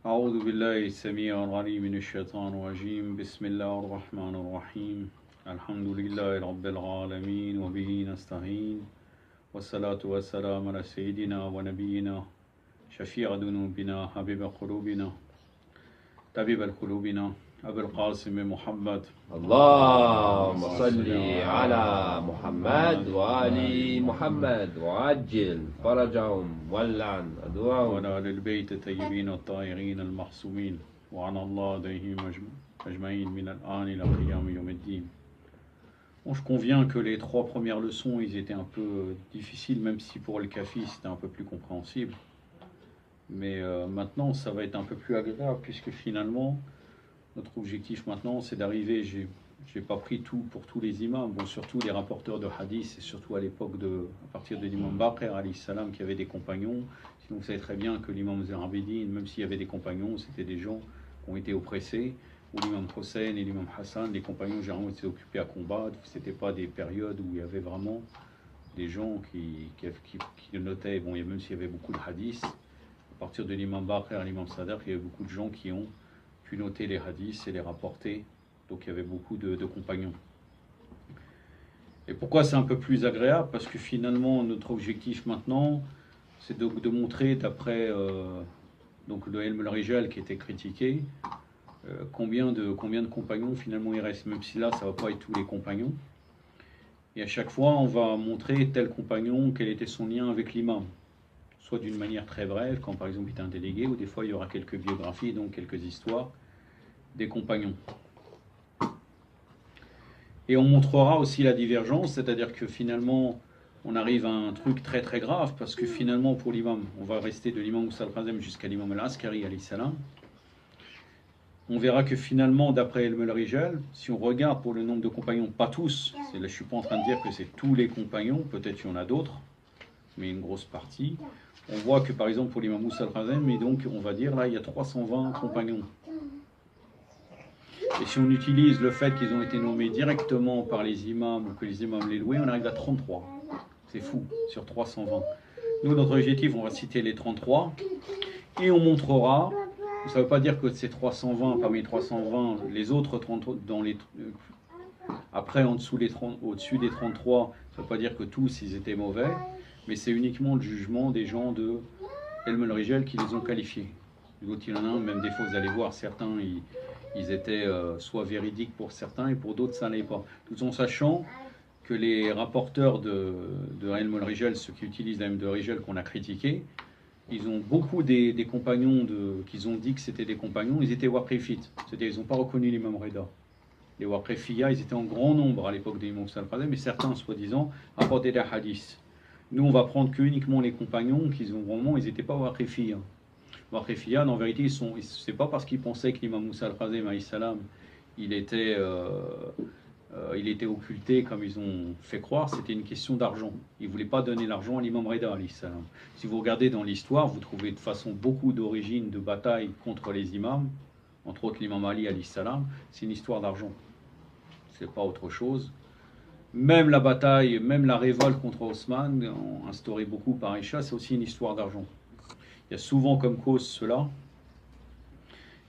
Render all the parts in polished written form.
أعوذ بالله السميع العليم من الشيطان الرجيم بسم الله الرحمن الرحيم الحمد لله رب العالمين وبه نستعين والصلاة والسلام على سيدنا ونبينا شفيع ذنوبنا حبيب قلوبنا طبيب القلوبنا أبو القاسم محمد اللهم صل على محمد وآل محمد وعجل فرجهم ولعن أدواهم وعلى آل البيت الطيبين الطاهرين المعصومين وعلى الله عليهم أجمعين من الآن إلى قيام يوم الدين. Bon, je conviens que les 3 premières leçons, ils étaient un peu difficiles, même si pour le Kafi, c'était un peu plus compréhensible. Mais maintenant, ça va être un peu plus agréable, puisque finalement, notre objectif maintenant, c'est d'arriver, j'ai pas pris tout pour tous les imams, bon, surtout les rapporteurs de hadith, et surtout à l'époque à partir de l'imam Baqir, alayhi salam, qui avait des compagnons. Sinon, vous savez très bien que l'imam Zerabedin, même s'il y avait des compagnons, c'était des gens qui ont été oppressés, ou l'imam Hossein et l'imam Hassan, les compagnons généralement étaient occupés à combattre, c'était pas des périodes où il y avait vraiment des gens qui notaient, bon, même s'il y avait beaucoup de hadiths, à partir de l'imam Baqir à l'imam Sadr, il y avait beaucoup de gens qui ont pu noter les hadiths et les rapporter. Donc il y avait beaucoup de compagnons. Et pourquoi c'est un peu plus agréable? Parce que finalement, notre objectif maintenant, c'est de montrer, d'après donc le Ilm al-Rijal qui était critiqué, combien de compagnons finalement il reste. Même si là, ça ne va pas être tous les compagnons. Et à chaque fois, on va montrer tel compagnon, quel était son lien avec l'imam. Soit d'une manière très brève, quand par exemple il était un délégué, ou des fois il y aura quelques biographies, donc quelques histoires des compagnons. Et on montrera aussi la divergence, c'est-à-dire que finalement on arrive à un truc très très grave, parce que finalement pour l'imam, on va rester de l'imam Moussa al-Khazem jusqu'à l'imam al-Askari alayhi salam. On verra que finalement, d'après Ilm al-Rijal, si on regarde pour le nombre de compagnons, pas tous, là je suis pas en train de dire que c'est tous les compagnons, peut-être qu'il y en a d'autres, mais une grosse partie. On voit que par exemple pour l'imam Moussa al-Khazem, et donc on va dire là il y a 320 compagnons. Et si on utilise le fait qu'ils ont été nommés directement par les imams, ou que les imams les louaient, on arrive à 33. C'est fou, sur 320. Nous, notre objectif, on va citer les 33, et on montrera, ça ne veut pas dire que c'est 320, parmi les 320, les autres 33, après au-dessus des 33, ça ne veut pas dire que tous ils étaient mauvais, mais c'est uniquement le jugement des gens de Ilm al-Rijal qui les ont qualifiés. D'autres, il y en a un, même des fois, vous allez voir, certains, ils étaient soit véridiques pour certains, et pour d'autres, ça n'allait pas. Tout en sachant que les rapporteurs de Ilm al-Rijal, ceux qui utilisent l'Ilm al-Rijal qu'on a critiqué, ils ont beaucoup des compagnons qu'ils ont dit que c'était des compagnons, ils étaient Waqifites. C'est-à-dire, ils n'ont pas reconnu l'imam Reda. Les Waqifiyya, ils étaient en grand nombre à l'époque de l'imam Al-Qadhi, mais certains, soi-disant, apportaient des hadiths. Nous, on va prendre que uniquement les compagnons qu'ils ont vraiment, ils n'étaient pas Waqifiyya. Waqifiyya, en vérité, c'est pas parce qu'ils pensaient que l'imam Moussa al-Khazem, il était occulté comme ils ont fait croire, c'était une question d'argent. Ils ne voulaient pas donner l'argent à l'imam Reda. Si vous regardez dans l'histoire, vous trouvez de façon beaucoup d'origines de batailles contre les imams, entre autres l'imam Ali, c'est une histoire d'argent. C'est pas autre chose. Même la bataille, même la révolte contre Osman, instaurée beaucoup par Aïcha, c'est aussi une histoire d'argent. Il y a souvent comme cause cela.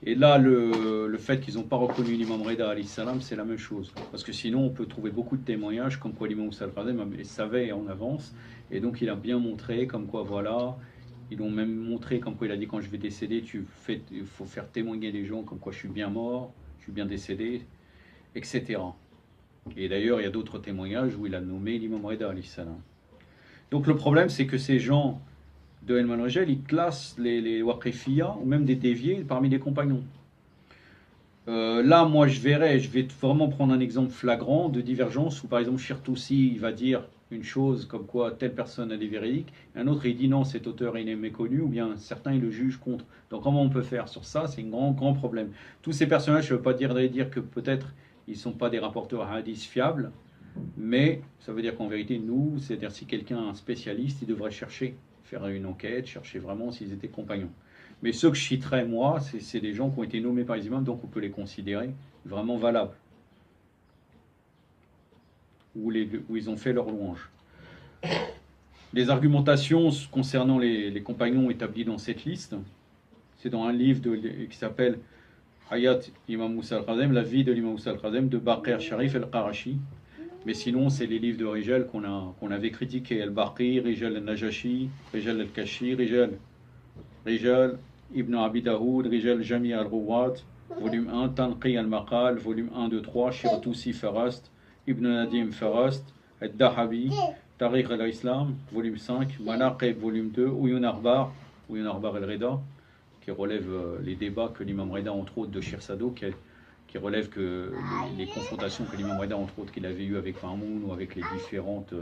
Et là, le fait qu'ils n'ont pas reconnu l'imam Reda, c'est la même chose. Parce que sinon, on peut trouver beaucoup de témoignages comme quoi l'imam Moussa al-Khazem savait en avance. Et donc, il a bien montré comme quoi, voilà, ils ont même montré comme quoi il a dit quand je vais décéder, il faut faire témoigner les gens comme quoi je suis bien mort, je suis bien décédé, etc. Et d'ailleurs, il y a d'autres témoignages où il a nommé l'imam Reda, Donc, le problème, c'est que ces gens de Ilm al-Rijal, ils classent les Waqifiyya ou même des déviés parmi les compagnons. Là, moi, je vais vraiment prendre un exemple flagrant de divergence où, par exemple, Shirtoussi, il va dire une chose comme quoi telle personne a des véridiques, un autre, il dit non, cet auteur, il est méconnu, ou bien certains, ils le jugent contre. Donc, comment on peut faire sur ça? C'est un grand problème. Tous ces personnages, je ne veux pas dire que peut-être ils ne sont pas des rapporteurs hadith fiables, mais ça veut dire qu'en vérité, nous, c'est-à-dire si quelqu'un est un spécialiste, il devrait faire une enquête, chercher vraiment s'ils étaient compagnons. Mais ceux que je citerai, moi, c'est des gens qui ont été nommés par les imams, donc on peut les considérer vraiment valables. Où ils ont fait leur louange. Les argumentations concernant les compagnons établis dans cette liste, c'est dans un livre qui s'appelle Hayat Imam Moussa al-Kazem, la vie de l'imam Moussa al-Kazem de Baqir Sharif al-Qarashi. Mais sinon, c'est les livres de Rijal qu'on avait critiqués. Al-Baqir, Rijal al-Najashi, Rijal al-Kashi, Rijal Ibn Abi Daoud, Rijal Jami al-Rouat, volume 1, Tanqi al-Maqal, volume 1, 2, 3, Shirtousi Farast, Ibn Nadim Farast, Al-Dahabi, Tariq al-Islam, volume 5, Manaqib, volume 2, Uyun Arbar al-Reda, qui relève les débats que l'imam Reda, entre autres, de Shir Sado, qui relève que les confrontations que l'imam Reda, entre autres, qu'il avait eues avec Ma'moun ou avec les différentes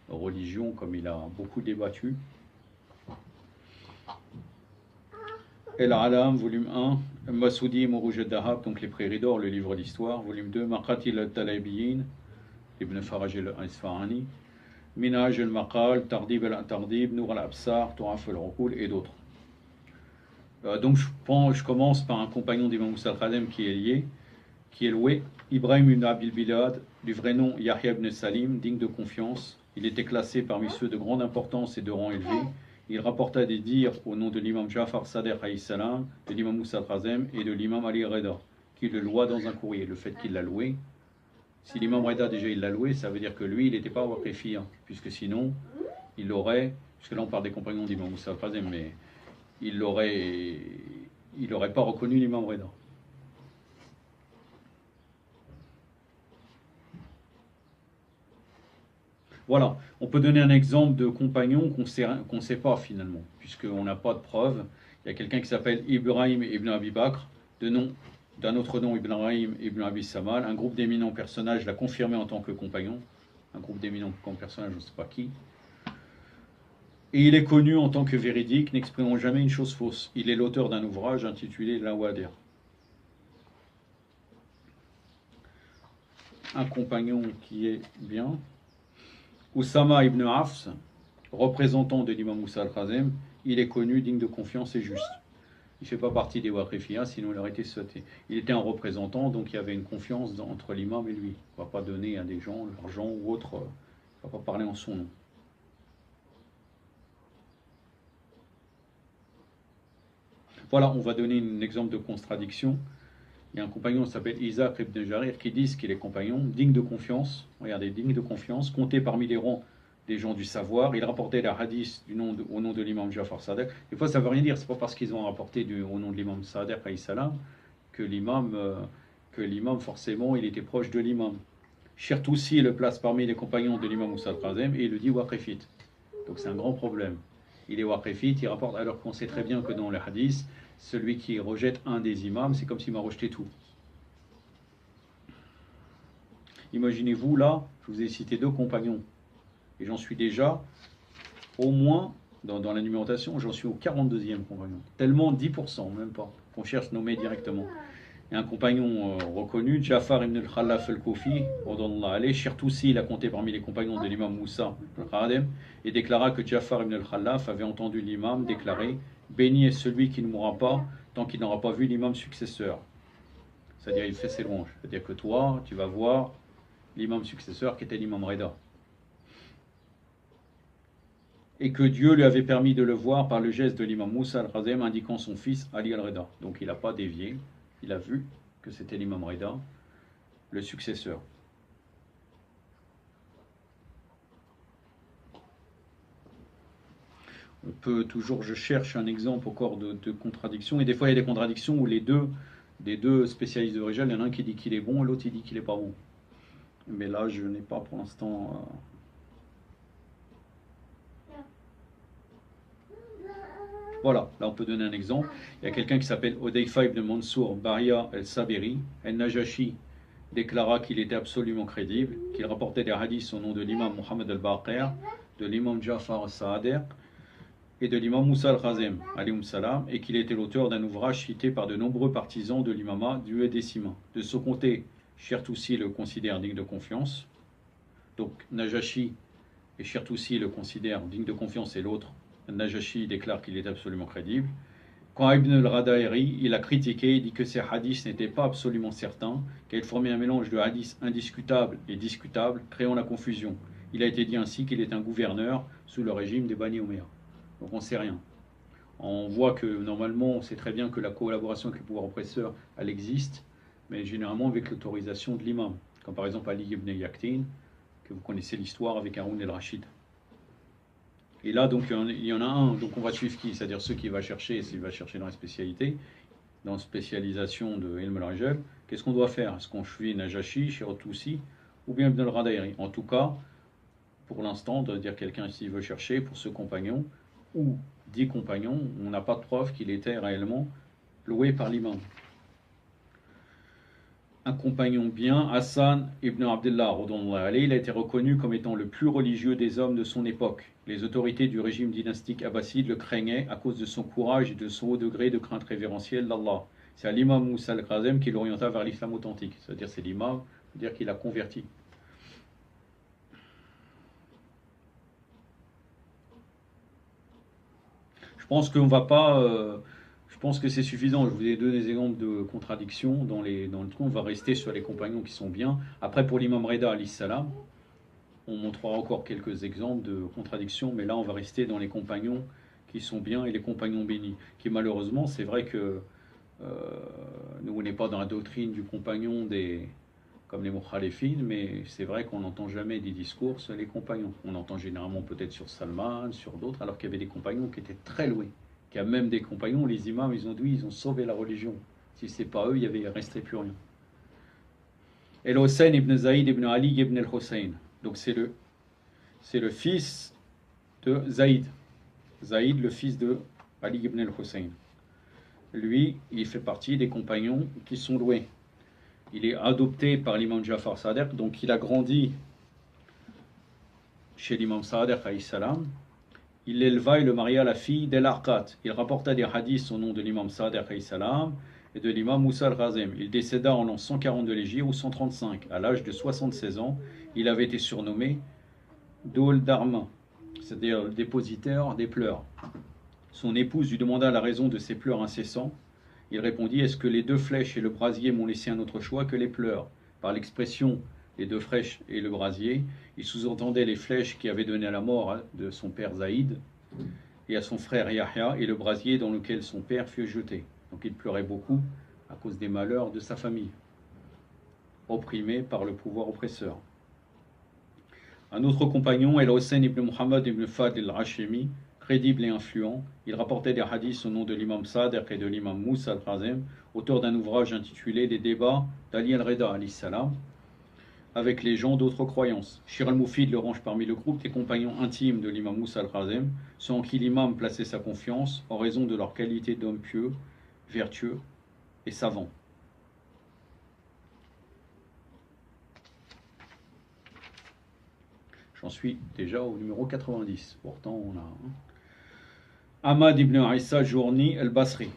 religions, comme il a beaucoup débattu. El-Alam, volume 1, Masoudi Mourouj al-Dahab, donc les Prairies d'Or, le livre d'histoire, volume 2, Maqatil al-Talabiyin, Ibn Faraj al-Isfahani, Minaj al-Maqal, Tardib al-Tardib, Nour al-Absar, Touraf al-Rukul et d'autres. Donc je commence par un compagnon d'Imam Moussa al-Kazem qui est lié, qui est loué, Ibrahim ibn Abil Bilad, du vrai nom Yahya ibn Salim, digne de confiance. Il était classé parmi ceux de grande importance et de rang élevé. Il rapporta des dires au nom de l'imam Jafar Sadiq alayhi salam, de l'imam Moussa al-Kazem et de l'imam Ali Reda, qui le loua dans un courrier. Le fait qu'il l'a loué, si l'imam Reda déjà il l'a loué, ça veut dire que lui il n'était pas waqifi, puisque sinon il aurait, puisque là on parle des compagnons d'imam Moussa al-Kazem, mais il n'aurait pas reconnu l'imam Reda. Voilà, on peut donner un exemple de compagnon qu'on ne sait pas finalement, puisqu'on n'a pas de preuve. Il y a quelqu'un qui s'appelle Ibrahim ibn Abi Bakr, d'un autre nom Ibrahim ibn Abi Samal. Un groupe d'éminents personnages l'a confirmé en tant que compagnon. Un groupe d'éminents personnages, je ne sais pas qui. Et il est connu en tant que véridique, n'exprimant jamais une chose fausse. Il est l'auteur d'un ouvrage intitulé Lawadir. Un compagnon qui est bien. Oussama ibn Hafs, représentant de l'imam Moussa al-Kazem, il est connu, digne de confiance et juste. Il ne fait pas partie des Waqifiyas, sinon il aurait été sauté. Il était un représentant, donc il y avait une confiance entre l'imam et lui. On ne va pas donner à des gens l'argent ou autre, on ne va pas parler en son nom. Voilà, on va donner un exemple de contradiction. Il y a un compagnon qui s'appelle Isaac ibn Jarir qui dit qu'il est compagnon, digne de confiance. Regardez, digne de confiance, compté parmi les rangs des gens du savoir. Il rapportait la hadith au nom de l'imam Jafar Sadiq. Des fois, ça ne veut rien dire. C'est pas parce qu'ils ont rapporté au nom de l'imam Sadiq alayhi salam que l'imam forcément, il était proche de l'imam. Shirtousi le place parmi les compagnons de l'imam Moussa al-Kazem et il le dit waqifit. Donc c'est un grand problème. Il est waqifit, il rapporte, alors qu'on sait très bien que dans le hadith, celui qui rejette un des imams, c'est comme s'il m'a rejeté tout. Imaginez-vous, là, je vous ai cité 2 compagnons. Et j'en suis déjà, au moins, dans la numérotation, j'en suis au 42e compagnon. Tellement 10%, même pas, qu'on cherche nommer directement. Et un compagnon reconnu, Jafar ibn al-Khallaf al-Koufi, Shirtousi, il a compté parmi les compagnons de l'imam Moussa al-Kazem, et déclara que Jafar ibn al-Khallaf avait entendu l'imam déclarer « Béni est celui qui ne mourra pas tant qu'il n'aura pas vu l'imam successeur ». C'est-à-dire, il fait ses louanges. C'est-à-dire que toi, tu vas voir l'imam successeur qui était l'imam Reda. Et que Dieu lui avait permis de le voir par le geste de l'imam Moussa al-Kazem indiquant son fils Ali al-Reda. Donc il n'a pas dévié, il a vu que c'était l'imam Reda, le successeur. On peut toujours, je cherche un exemple encore de contradiction, et des fois il y a des contradictions où les deux spécialistes de Rijal, il y en a un qui dit qu'il est bon et l'autre il dit qu'il n'est pas bon. Mais là je n'ai pas pour l'instant... Voilà, là on peut donner un exemple. Il y a quelqu'un qui s'appelle Odeifa ibn Mansour Baria el-Saberi. El-Najashi déclara qu'il était absolument crédible, qu'il rapportait des hadiths au nom de l'imam Mohammed al-Baqir, de l'imam Jafar al-Sadiq et de l'imam Moussa al-Kazem, alayhum salam, et qu'il était l'auteur d'un ouvrage cité par de nombreux partisans de l'imama du Décima. De ce côté, Shirtousi le considère digne de confiance. Donc Najashi et Shirtousi le considèrent digne de confiance et l'autre, Najashi, déclare qu'il est absolument crédible. Quand Ibn al-Radairi, il a critiqué, il dit que ces hadiths n'étaient pas absolument certains, qu'ils formaient un mélange de hadiths indiscutables et discutables, créant la confusion. Il a été dit ainsi qu'il est un gouverneur sous le régime des Bani Umayya. Donc on ne sait rien. On voit que normalement, on sait très bien que la collaboration avec le pouvoir oppresseur, elle existe, mais généralement avec l'autorisation de l'imam. Comme par exemple Ali ibn Yaqtin, que vous connaissez l'histoire avec Haroun el-Rachid. Et là, donc, il y en a un, donc on va suivre qui? C'est-à-dire ceux qui va chercher, s'il va chercher dans la spécialité, dans la spécialisation de Ilm al-Rajal, qu'est-ce qu'on doit faire? Est-ce qu'on suit Najashi, Shirotoussi, ou bien Ibn al-Radayri? En tout cas, pour l'instant, on doit dire quelqu'un s'il veut chercher pour ce compagnon, ou 10 compagnons, on n'a pas de preuve qu'il était réellement loué par l'imam. Un compagnon bien, Hassan ibn Abdullah, il a été reconnu comme étant le plus religieux des hommes de son époque. Les autorités du régime dynastique abbasside le craignaient à cause de son courage et de son haut degré de crainte révérentielle d'Allah. C'est à l'imam Moussa al-Kazem qui l'orienta vers l'islam authentique. C'est-à-dire c'est l'imam, c'est-à-dire qu'il a converti. Je pense qu'on va pas... je pense que c'est suffisant. Je vous ai donné des exemples de contradictions dans le truc. On va rester sur les compagnons qui sont bien. Après, pour l'imam Reda alayhi salam, on montrera encore quelques exemples de contradictions, mais là, on va rester dans les compagnons qui sont bien et les compagnons bénis. Qui malheureusement, c'est vrai que nous, on n'est pas dans la doctrine du compagnon comme les mukhalifines, mais c'est vrai qu'on n'entend jamais des discours sur les compagnons. On entend généralement peut-être sur Salman, sur d'autres, alors qu'il y avait des compagnons qui étaient très loués. Qu'il y a même des compagnons, les imams, ils ont dit, ils ont sauvé la religion. Si c'est pas eux, il restait plus rien. El-Hussein ibn Zaïd ibn Ali ibn el-Hussein. Donc c'est le fils de Zaïd. Zaïd, le fils de Ali ibn el-Hussein. Lui, il fait partie des compagnons qui sont loués. Il est adopté par l'imam Jafar Sadiq, donc il a grandi chez l'imam Sadiq alayhi salam. Il l'éleva et le maria à la fille d'El-Arqat. Il rapporta des hadiths au nom de l'imam Sadiq alayhi salam et de l'imam Moussa al-Khazem. Il décéda en l'an 140 de l'Hégire ou 135. À l'âge de 76 ans, il avait été surnommé Dol Dharma, c'est-à-dire le dépositaire des pleurs. Son épouse lui demanda la raison de ses pleurs incessants. Il répondit: est-ce que les 2 flèches et le brasier m'ont laissé un autre choix que les pleurs? Par l'expression les 2 flèches et le brasier, il sous-entendait les flèches qui avaient donné la mort de son père Zaïd et à son frère Yahya, et le brasier dans lequel son père fut jeté. Donc il pleurait beaucoup à cause des malheurs de sa famille, opprimé par le pouvoir oppresseur. Un autre compagnon, El-Hussein ibn Muhammad ibn Fadl al-Hashimi, crédible et influent, il rapportait des hadiths au nom de l'imam Sadiq et de l'imam Moussa al-Khazem, auteur d'un ouvrage intitulé Les débats d'Ali al-Reda alayhi salam avec les gens d'autres croyances. Shir al-Mufid le range parmi le groupe des compagnons intimes de l'imam Moussa al-Khazem, ceux en qui l'imam plaçait sa confiance en raison de leur qualité d'hommes pieux, vertueux et savants. J'en suis déjà au numéro 90. Pourtant, on a... Ahmad ibn Isa Journi el-Basri,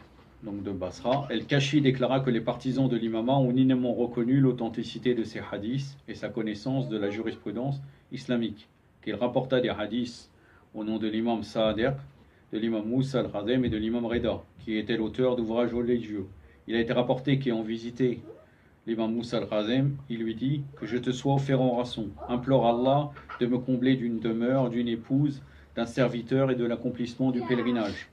donc de Basra, El-Kashi déclara que les partisans de l'imama ont unanimement reconnu l'authenticité de ces hadiths et sa connaissance de la jurisprudence islamique, qu'il rapporta des hadiths au nom de l'imam Sadiq, de l'imam Moussa al-Khazem et de l'imam Reda, qui était l'auteur d'ouvrages religieux. Il a été rapporté qu'ayant visité l'imam Moussa al-Khazem, il lui dit: que je te sois offert en rançon, implore Allah de me combler d'une demeure, d'une épouse, d'un serviteur et de l'accomplissement du pèlerinage.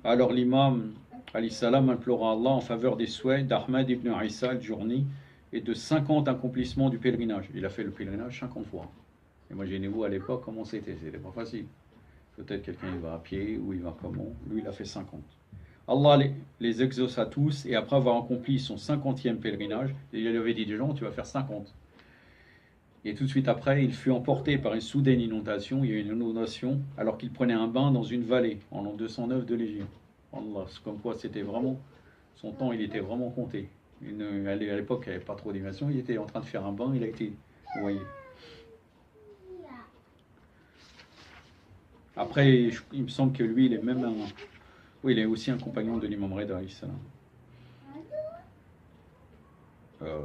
Alors l'imam alayhi salam implora Allah en faveur des souhaits d'Ahmad ibn Isa al-Journi et de 50 accomplissements du pèlerinage. Il a fait le pèlerinage 50 fois. Et imaginez-vous à l'époque comment c'était pas facile. Peut-être quelqu'un il va à pied ou il va comment. Lui il a fait 50. Allah les exauce à tous, et après avoir accompli son 50e pèlerinage, il avait dit des gens: tu vas faire 50. Et tout de suite après, il fut emporté par une soudaine inondation. Il y a eu une inondation alors qu'il prenait un bain dans une vallée en l'an 209 de l'Hégire. Allah, c'est comme quoi c'était vraiment, son temps il était vraiment compté. À l'époque il n'y avait pas trop d'immersion, il était en train de faire un bain, il a été noyé. Après, il me semble que lui, il est même oui, il est aussi un compagnon de l'imam Reda alayhi salam.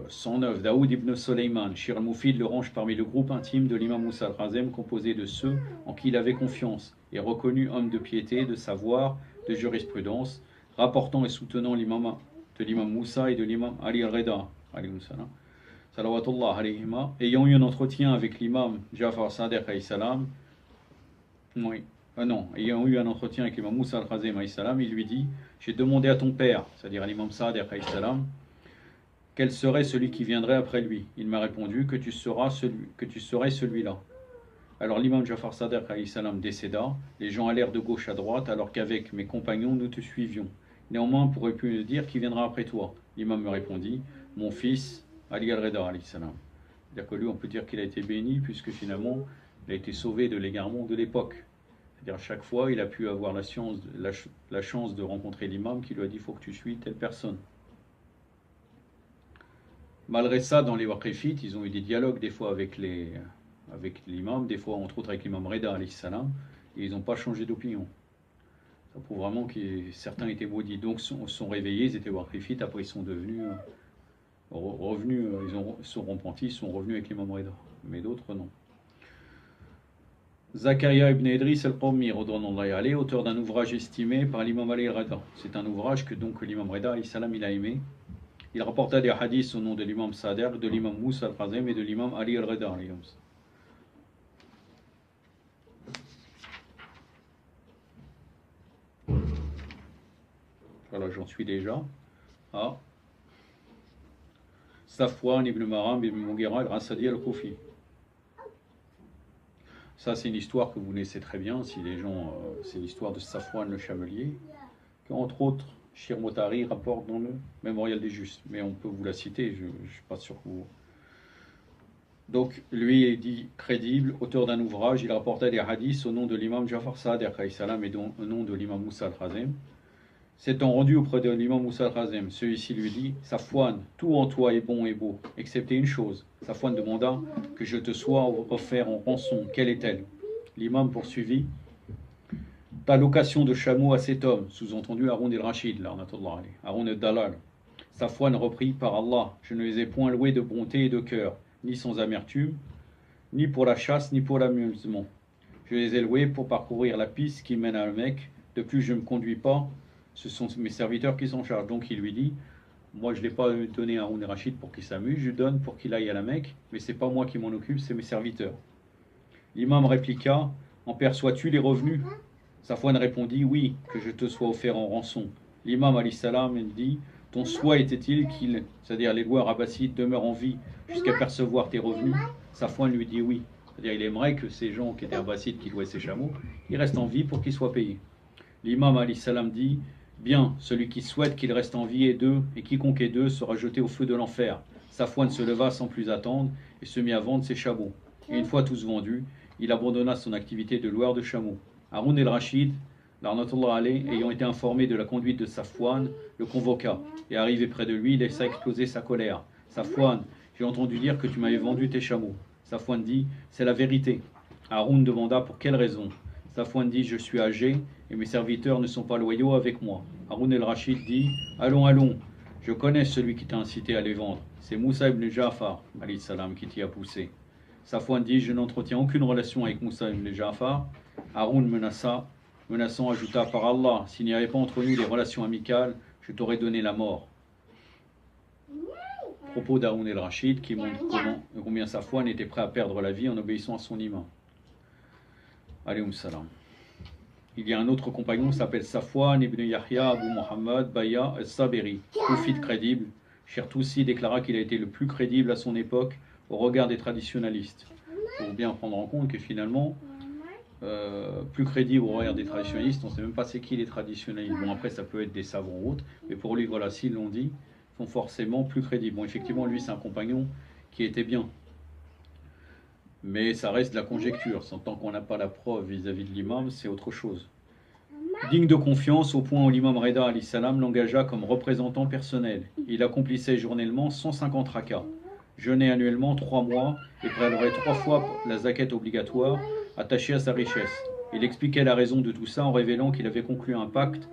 109, Daoud ibn Soleiman, Shir al-Mufid le range parmi le groupe intime de l'imam Moussa al-Khazem, composé de ceux en qui il avait confiance, et reconnu homme de piété, de savoir, de jurisprudence, rapportant et soutenant l'imam de l'imam Moussa et de l'imam Ali al-Reda, salawatullah alayhima, ayant eu un entretien avec l'imam Jafar Sadiq alayhi salam. Oui, Ah non, ayant eu un entretien avec l'imam Moussa al-Khazem, il lui dit, j'ai demandé à ton père, c'est-à-dire à l'imam Sadiq, quel serait celui qui viendrait après lui. Il m'a répondu que tu serais celui-là. Alors l'imam Jafar Sadiq décéda, les gens allèrent de gauche à droite, alors qu'avec mes compagnons nous te suivions. Néanmoins, on pourrait pu me dire qui viendra après toi. L'imam me répondit, mon fils Ali al-Reda alayhi salam. C'est-à-dire que lui, on peut dire qu'il a été béni, puisque finalement, il a été sauvé de l'égarement de l'époque. C'est-à-dire à chaque fois, il a pu avoir la chance de rencontrer l'imam qui lui a dit, il faut que tu suis telle personne. Malgré ça, dans les Waqifites, ils ont eu des dialogues des fois avec l'imam, des fois entre autres avec l'imam Reda alayhi salam, et ils n'ont pas changé d'opinion. Ça prouve vraiment que certains étaient maudits, donc sont réveillés, ils étaient Waqifites, après ils sont devenus revenus, sont repentis, ils sont revenus avec l'imam Reda, mais d'autres non. Zakaria ibn Idris al-Qawmi, auteur d'un ouvrage estimé par l'imam Ali al-Reda. C'est un ouvrage que donc l'imam Reda alayhi salam il a aimé. Il rapporta des hadiths au nom de l'imam Sadiq, de l'imam Moussa al-Khazem et de l'imam Ali al-Reda. Voilà, j'en suis déjà. Ah. Safwan ibn Maram ibn Mughira al-Rasadi al-Koufi. Ça, c'est une histoire que vous connaissez très bien. Si les gens, c'est l'histoire de Safwan le chamelier, qu'entre autres, Shir Motari rapporte dans le Mémorial des Justes. Mais on peut vous la citer, je ne suis pas sûr que vous. Donc, lui est dit crédible, auteur d'un ouvrage. Il rapportait des hadiths au nom de l'imam Jafar Sadiq et au nom de l'imam Moussa al-Khazem. S'étant rendu auprès de l'imam Moussa al-Khazem, celui-ci lui dit, Safwan, tout en toi est bon et beau, excepté une chose. Safwan demanda que je te sois offert en rançon. Quelle est-elle? L'imam poursuivit, ta location de chameau à cet homme, sous-entendu Haroun el-Rachid, Haroun el-Dalal. Safwan reprit, par Allah, je ne les ai point loués de bonté et de cœur, ni sans amertume, ni pour la chasse, ni pour l'amusement. Je les ai loués pour parcourir la piste qui mène à la Mecque. De plus, je ne me conduis pas, ce sont mes serviteurs qui s'en chargent. Donc il lui dit, moi je ne l'ai pas donné à Haroun el-Rachid pour qu'il s'amuse, je donne pour qu'il aille à la Mecque, mais c'est pas moi qui m'en occupe, c'est mes serviteurs. L'imam répliqua, en perçois-tu les revenus? Safwan répondit, oui, que je te sois offert en rançon. L'imam alayhi salam dit, ton souhait était-il qu'il, c'est-à-dire les loueurs abbassides, demeurent en vie jusqu'à percevoir tes revenus? Safwan lui dit oui. C'est-à-dire il aimerait que ces gens qui étaient abbassides, qui louaient ces chameaux, ils restent en vie pour qu'ils soient payés. L'imam alayhi salam dit, bien, celui qui souhaite qu'il reste en vie est d'eux, et quiconque est d'eux sera jeté au feu de l'enfer. Safwan se leva sans plus attendre et se mit à vendre ses chameaux. Et une fois tous vendus, il abandonna son activité de loueur de chameaux. Haroun el-Rachid, ayant été informé de la conduite de Safwan, le convoqua, et arrivé près de lui, il laissa exploser sa colère. Safwan, j'ai entendu dire que tu m'avais vendu tes chameaux. Safwan dit, c'est la vérité. Haroun demanda pour quelle raison. Safwan dit, je suis âgé, et mes serviteurs ne sont pas loyaux avec moi. Haroun el-Rachid dit, allons, allons, je connais celui qui t'a incité à les vendre. C'est Moussa ibn Ja'far, alayhi salam, qui t'y a poussé. Safwan dit, je n'entretiens aucune relation avec Moussa ibn Ja'far. Haroun menaçant ajouta, par Allah, s'il n'y avait pas entre nous des relations amicales, je t'aurais donné la mort. Propos d'Haroun el-Rachid qui montre combien Safwan était prêt à perdre la vie en obéissant à son imam. Alayhum salam. Il y a un autre compagnon qui s'appelle Safwan ibn Yahya Abu Muhammad Baya al-Saberi, prophète crédible. Chertoussi déclara qu'il a été le plus crédible à son époque au regard des traditionalistes. Il faut bien prendre en compte que finalement, plus crédible au regard des traditionalistes, on ne sait même pas c'est qui les traditionalistes. Bon, après, ça peut être des savants ou autres, mais pour lui, voilà, s'ils l'ont dit, ils sont forcément plus crédibles. Bon, effectivement, lui, c'est un compagnon qui était bien. Mais ça reste de la conjecture. Tant qu'on n'a pas la preuve vis-à-vis de l'imam, c'est autre chose. Digne de confiance, au point où l'imam Reda alayhi salam l'engagea comme représentant personnel. Il accomplissait journellement 150 rakas, jeûnait annuellement 3 mois et prélevait 3 fois la zakat obligatoire attachée à sa richesse. Il expliquait la raison de tout ça en révélant qu'il avait conclu un pacte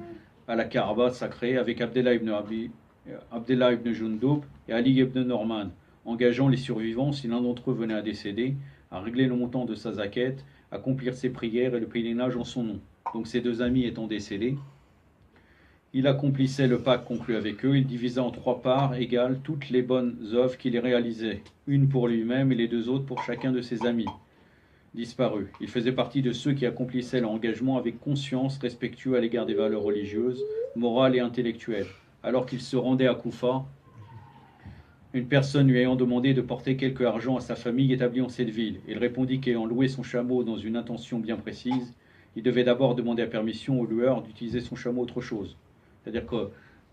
à la Kaaba sacrée avec Abdullah ibn Jundub et Ali ibn Norman, engageant les survivants, si l'un d'entre eux venait à décéder, à régler le montant de sa zakat, accomplir ses prières et le pèlerinage en son nom. Donc ses deux amis étant décédés, il accomplissait le pacte conclu avec eux, il divisa en 3 parts égales toutes les bonnes œuvres qu'il réalisait, une pour lui-même et les 2 autres pour chacun de ses amis. disparu. Il faisait partie de ceux qui accomplissaient leur engagement avec conscience, respectueux à l'égard des valeurs religieuses, morales et intellectuelles. Alors qu'il se rendait à Koufa, une personne lui ayant demandé de porter quelque argent à sa famille établie en cette ville. Il répondit qu'ayant loué son chameau dans une intention bien précise, il devait d'abord demander la permission au loueur d'utiliser son chameau autre chose. C'est-à-dire que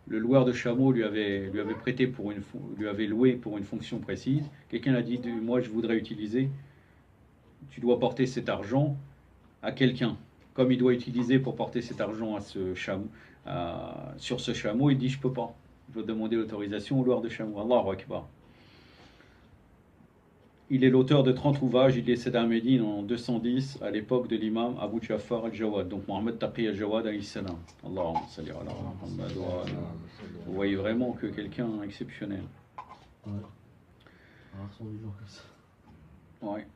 le loueur de chameau lui avait loué pour une fonction précise. Quelqu'un a dit, moi je voudrais utiliser, tu dois porter cet argent à quelqu'un. Comme il doit utiliser pour porter cet argent à ce chameau, sur ce chameau, il dit, je peux pas. Je dois demander l'autorisation au loueur de chameau. Allahu Akbar. Il est l'auteur de 30 ouvrages. Il décède à Médine en 210 à l'époque de l'imam Abu Ja'far al-Jawad, donc Mohammed Taqi al-Jawad alayhi salam. Allahumma salli ala Muhammad wa ala. Vous voyez vraiment que quelqu'un exceptionnel. Ouais.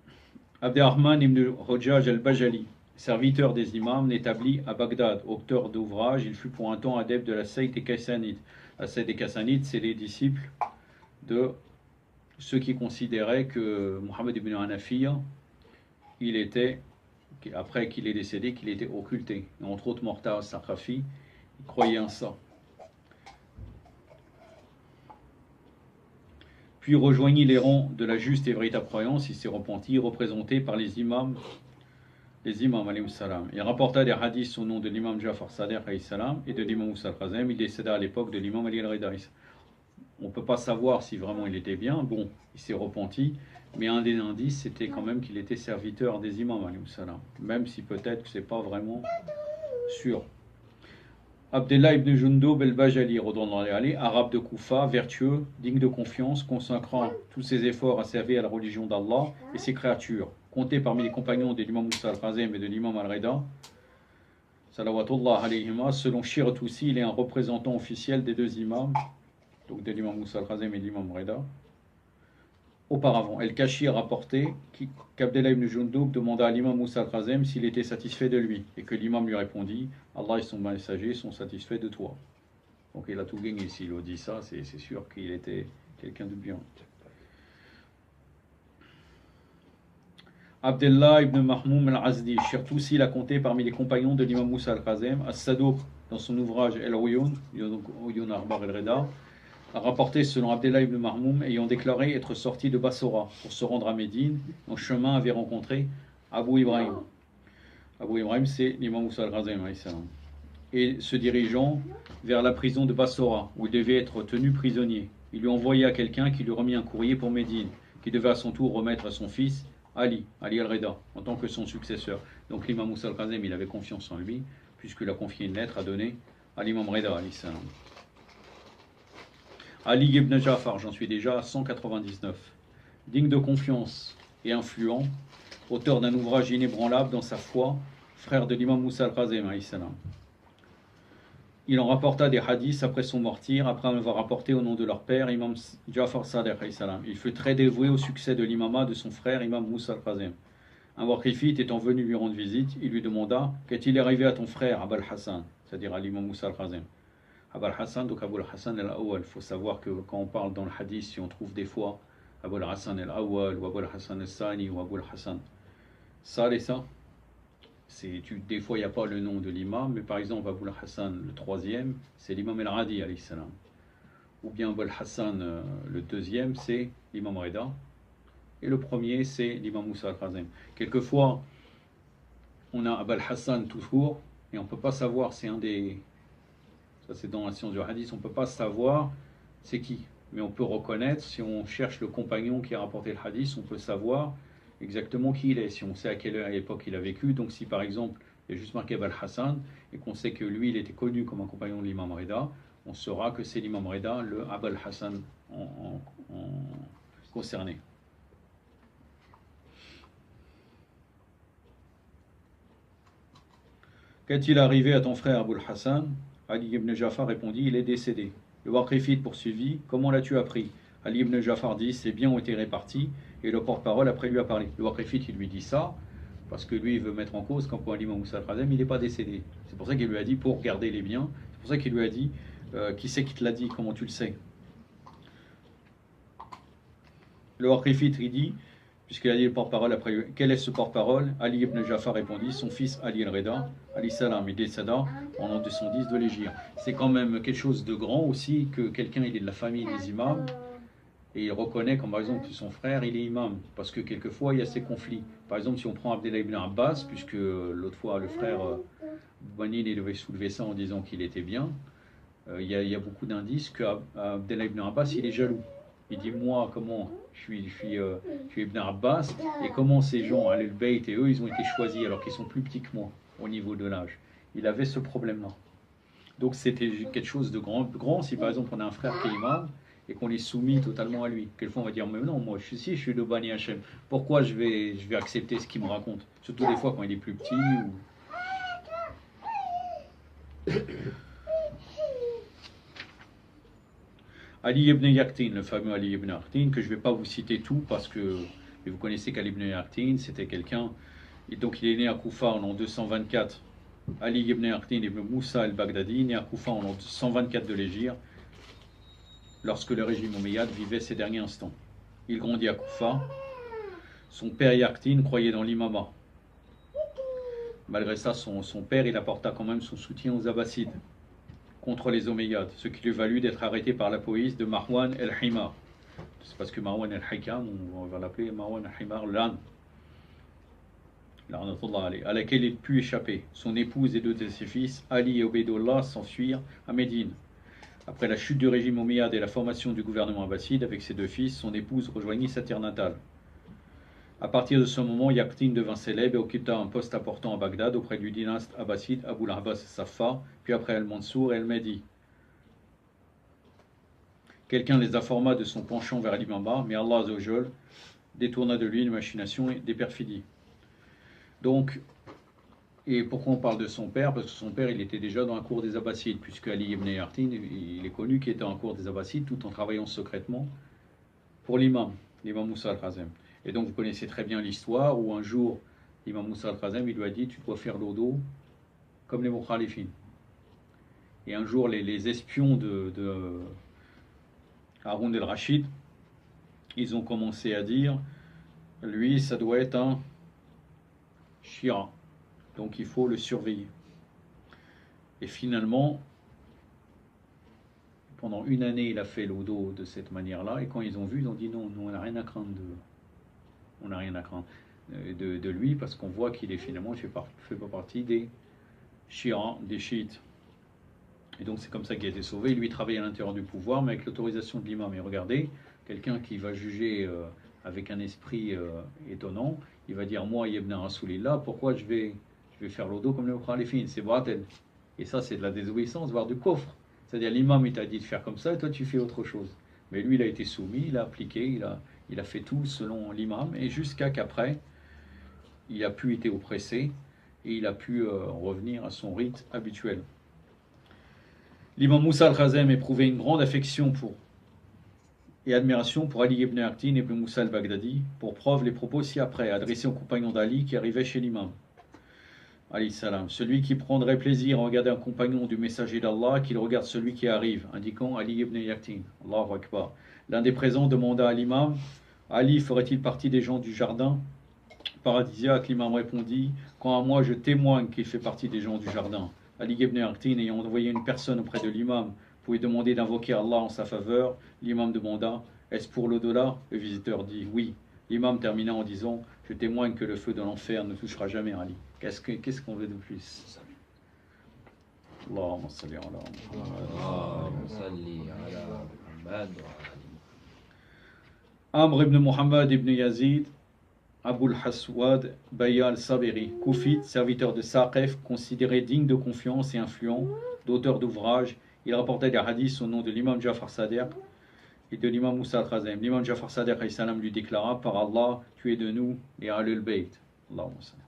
Abderrahman ibn Hojjaj al-Bajali, serviteur des imams, établi à Bagdad, auteur d'ouvrages. Il fut pour un temps adepte de la secte des Kassanides. La secte des Kassanides, c'est les disciples de ceux qui considéraient que Mohammed ibn Hanafiya, il était, après qu'il est décédé, qu'il était occulté. Et entre autres, Morta al-Saqafi, il croyait en ça. Puis rejoignit les rangs de la juste et véritable croyance, il s'est repenti, représenté par les imams alayhi salam. Il rapporta des hadiths au nom de l'imam Ja'far Sadiq alayhi salam et de l'imam Moussa al-Khazem. Il décéda à l'époque de l'imam Ali al-Rida. On ne peut pas savoir si vraiment il était bien. Bon, il s'est repenti, mais un des indices, c'était quand même qu'il était serviteur des imams alayhi salam, même si peut-être que ce n'est pas vraiment sûr. Abdullah ibn Jundub el-Bajali, arabe de Koufa, vertueux, digne de confiance, consacrant tous ses efforts à servir à la religion d'Allah et ses créatures, compté parmi les compagnons de l'imam Moussa al-Khazem et de l'imam al-Rida, salawatullah alayhima. Selon Shir Toussi, il est un représentant officiel des deux imams, donc de l'imam Moussa al-Khazem et de l'imam al-Rida. Auparavant, El-Kashi a rapporté qu'Abdullah ibn Jundub demanda à l'imam Moussa al-Khazem s'il était satisfait de lui, et que l'imam lui répondit, Allah et son messager sont satisfaits de toi. Donc il a tout gagné. S'il a dit ça, c'est sûr qu'il était quelqu'un de bien. Abdullah ibn Mahmoum al-Azdi, Shirtoussi l'a compté parmi les compagnons de l'imam Moussa al-Khazem. As-Sadouk, dans son ouvrage El-Uyun, Uyun Arbar el-Reda, a rapporté selon Abdullah ibn Mahmoum, ayant déclaré être sorti de Bassora pour se rendre à Médine, en chemin avait rencontré Abu Ibrahim. Abu Ibrahim, c'est l'imam Moussa al-Khazem, et se dirigeant vers la prison de Bassora, où il devait être tenu prisonnier. Il lui envoya quelqu'un qui lui remit un courrier pour Médine, qui devait à son tour remettre à son fils Ali al-Reda, en tant que son successeur. Donc l'imam Moussa al-Khazem, il avait confiance en lui, puisqu'il a confié une lettre à donner à l'imam Reda, alayhi salam. Ali ibn Ja'far, j'en suis déjà à 199. Digne de confiance et influent, auteur d'un ouvrage inébranlable dans sa foi, frère de l'imam Moussa al-Khazem, alayhi salam. Il en rapporta des hadiths après son martyre, après en avoir rapporté au nom de leur père, imam Ja'far Sadiq, alayhi salam. Il fut très dévoué au succès de l'imama de son frère, imam Moussa al-Khazem. Un Waqifite étant venu lui rendre visite, il lui demanda, qu'est-il arrivé à ton frère, Abul Hassan, c'est-à-dire à l'imam Moussa al-Khazem. Abul Hassan, donc Abul Hassan al-Awwal. Il faut savoir que quand on parle dans le hadith, si on trouve des fois Abul Hassan al-Awwal ou Abul Hassan al-Sani ou Abul Hassan ça, des fois il n'y a pas le nom de l'imam, mais par exemple Abul Hassan le troisième, c'est l'imam al-Radi alayhi salam. Ou bien Abul Hassan le deuxième, c'est l'imam Reda. Et le premier, c'est l'imam Moussa al-Khazem. Quelquefois, on a Abul Hassan tout court, et on ne peut pas savoir, c'est un des... Ça c'est dans la science du hadith, on ne peut pas savoir c'est qui. Mais on peut reconnaître, si on cherche le compagnon qui a rapporté le hadith, on peut savoir exactement qui il est, si on sait à quelle époque il a vécu. Donc si par exemple, il y a juste marqué Abul Hassan, et qu'on sait que lui, il était connu comme un compagnon de l'imam Reda, on saura que c'est l'imam Reda, le Abul Hassan concerné. Qu'est-il arrivé à ton frère Abul Hassan? Ali ibn Ja'far répondit, il est décédé. Le Waqifite poursuivit, comment l'as-tu appris? Ali ibn Ja'far dit, ses biens ont été répartis, et le porte-parole après lui a parlé. Le Waqifite, il lui dit ça, parce que lui, il veut mettre en cause qu'en point l'imam Moussa al-Khazem, il n'est pas décédé. C'est pour ça qu'il lui a dit, pour garder les biens, c'est pour ça qu'il lui a dit, qui c'est qui te l'a dit, comment tu le sais? Le Waqifite, il dit, Puisqu'il a dit le porte-parole après lui. Quel est ce porte-parole? Ali ibn Jafar répondit, son fils Ali al-Rida, Ali Salam, il décéda en l'an 210 de l'Hégire. C'est quand même quelque chose de grand aussi que quelqu'un il est de la famille des imams et il reconnaît comme par exemple que son frère il est imam. Parce que quelquefois il y a ces conflits. Par exemple, si on prend Abdullah ibn Abbas, puisque l'autre fois le frère Bounine il devait soulever ça en disant qu'il était bien, il y a beaucoup d'indices qu'Abdullah ibn Abbas il est jaloux. Il dit moi comment je suis Ibn Abbas et comment ces gens Ahlul Bayt et eux ils ont été choisis alors qu'ils sont plus petits que moi au niveau de l'âge. Il avait ce problème là. Donc c'était quelque chose de grand si par exemple on a un frère qui est imam et qu'on est soumis totalement à lui. Quelquefois on va dire mais non moi je suis de Bani Hachem. Pourquoi je vais accepter ce qu'il me raconte? Surtout des fois quand il est plus petit ou... Ali ibn Yaqtin, le fameux Ali ibn Yaqtin, que je ne vais pas vous citer tout parce que vous connaissez qu'Ali ibn Yaqtin, c'était quelqu'un, et donc il est né à Koufa en l'an 224. Ali ibn Yaqtin ibn Moussa al-Baghdadi, né à Koufa en l'an 124 de l'Hégire, lorsque le régime omeyyade vivait ses derniers instants. Il grandit à Koufa. Son père Yaqtin croyait dans l'imama. Malgré ça, son père, il apporta quand même son soutien aux Abbassides contre les Omeyyades, ce qui lui valut d'être arrêté par la police de Marwan el-Himar. C'est parce que Marwan el-Hikam, on va l'appeler Marwan el-Himar l'âne, à laquelle il put échapper. Son épouse et deux de ses fils, Ali et Obeidullah, s'enfuirent à Médine. Après la chute du régime Omeyyade et la formation du gouvernement abbasside, avec ses deux fils, son épouse rejoignit sa terre natale. À partir de ce moment, Yaqtin devint célèbre et occupa un poste important à Bagdad auprès du dynasте abbasside Abu al-Abbas Safa, puis après al-Mansour et al-Mahdi. Quelqu'un les informa de son penchant vers l'imama, mais Allah Azzawajal détourna de lui une machination et des perfidies. Donc, et pourquoi on parle de son père? Parce que son père, il était déjà dans la cour des Abbassides, puisque Ali ibn Yaqtin, il est connu qu'il était en cour des Abbassides, tout en travaillant secrètement pour l'imam Moussa al-Khazem. Et donc vous connaissez très bien l'histoire où un jour, l'imam Moussa al-Khazem, il lui a dit tu dois faire l'odo comme les mukhalifin. Et un jour, les espions de Haroun el-Rachid, ils ont commencé à dire lui, ça doit être un shira, donc il faut le surveiller. Et finalement, pendant une année, il a fait l'odo de cette manière-là, et quand ils ont vu, ils ont dit non, on n'a rien à craindre de lui, parce qu'on voit qu'il est finalement, il ne fait pas partie des chiites, des chiites. Et donc c'est comme ça qu'il a été sauvé. Lui, il travaille à l'intérieur du pouvoir, mais avec l'autorisation de l'imam. Et regardez, quelqu'un qui va juger avec un esprit étonnant, il va dire moi, Ibn Rasoulillah, pourquoi je vais faire l'odo comme le mukhalifin? C'est batel. Et ça, c'est de la désobéissance, voire du coffre. C'est-à-dire l'imam, il t'a dit de faire comme ça, et toi, tu fais autre chose. Mais lui, il a été soumis, il a appliqué, il a fait tout selon l'imam, et jusqu'à qu'après, il a pu être oppressé, et il a pu revenir à son rite habituel. L'imam Moussa al-Khazem éprouvait une grande affection et admiration pour Ali ibn Yaqtin et ibn Moussa al-Baghdadi, pour preuve les propos ci-après, adressés aux compagnons d'Ali qui arrivaient chez l'imam. Ali salam. Celui qui prendrait plaisir à regarder un compagnon du messager d'Allah, qu'il regarde celui qui arrive, indiquant Ali ibn Yaqtin. Allahu Akbar. L'un des présents demanda à l'imam, Ali ferait-il partie des gens du jardin paradisiaque? L'imam répondit, quant à moi je témoigne qu'il fait partie des gens du jardin. Ali ibn Yaqtin ayant envoyé une personne auprès de l'imam pour lui demander d'invoquer Allah en sa faveur, l'imam demanda, est-ce pour l'au-delà? Le visiteur dit oui. L'imam termina en disant, je témoigne que le feu de l'enfer ne touchera jamais Ali. Qu'est-ce qu'on veut de plus? Allahumma salli ala Muhammad. Amr ibn Muhammad ibn Yazid, Abul Haswad Bayal Sabiri, Koufite, serviteur de Saqef, considéré digne de confiance et influent, d'auteur d'ouvrages. Il rapportait des hadiths au nom de l'imam Jafar Sadiq et de l'imam Moussa al-Khazem. L'imam Jafar Sadiq lui déclara, par Allah, tu es de nous et Ahlul Bayt. Allahumma salli.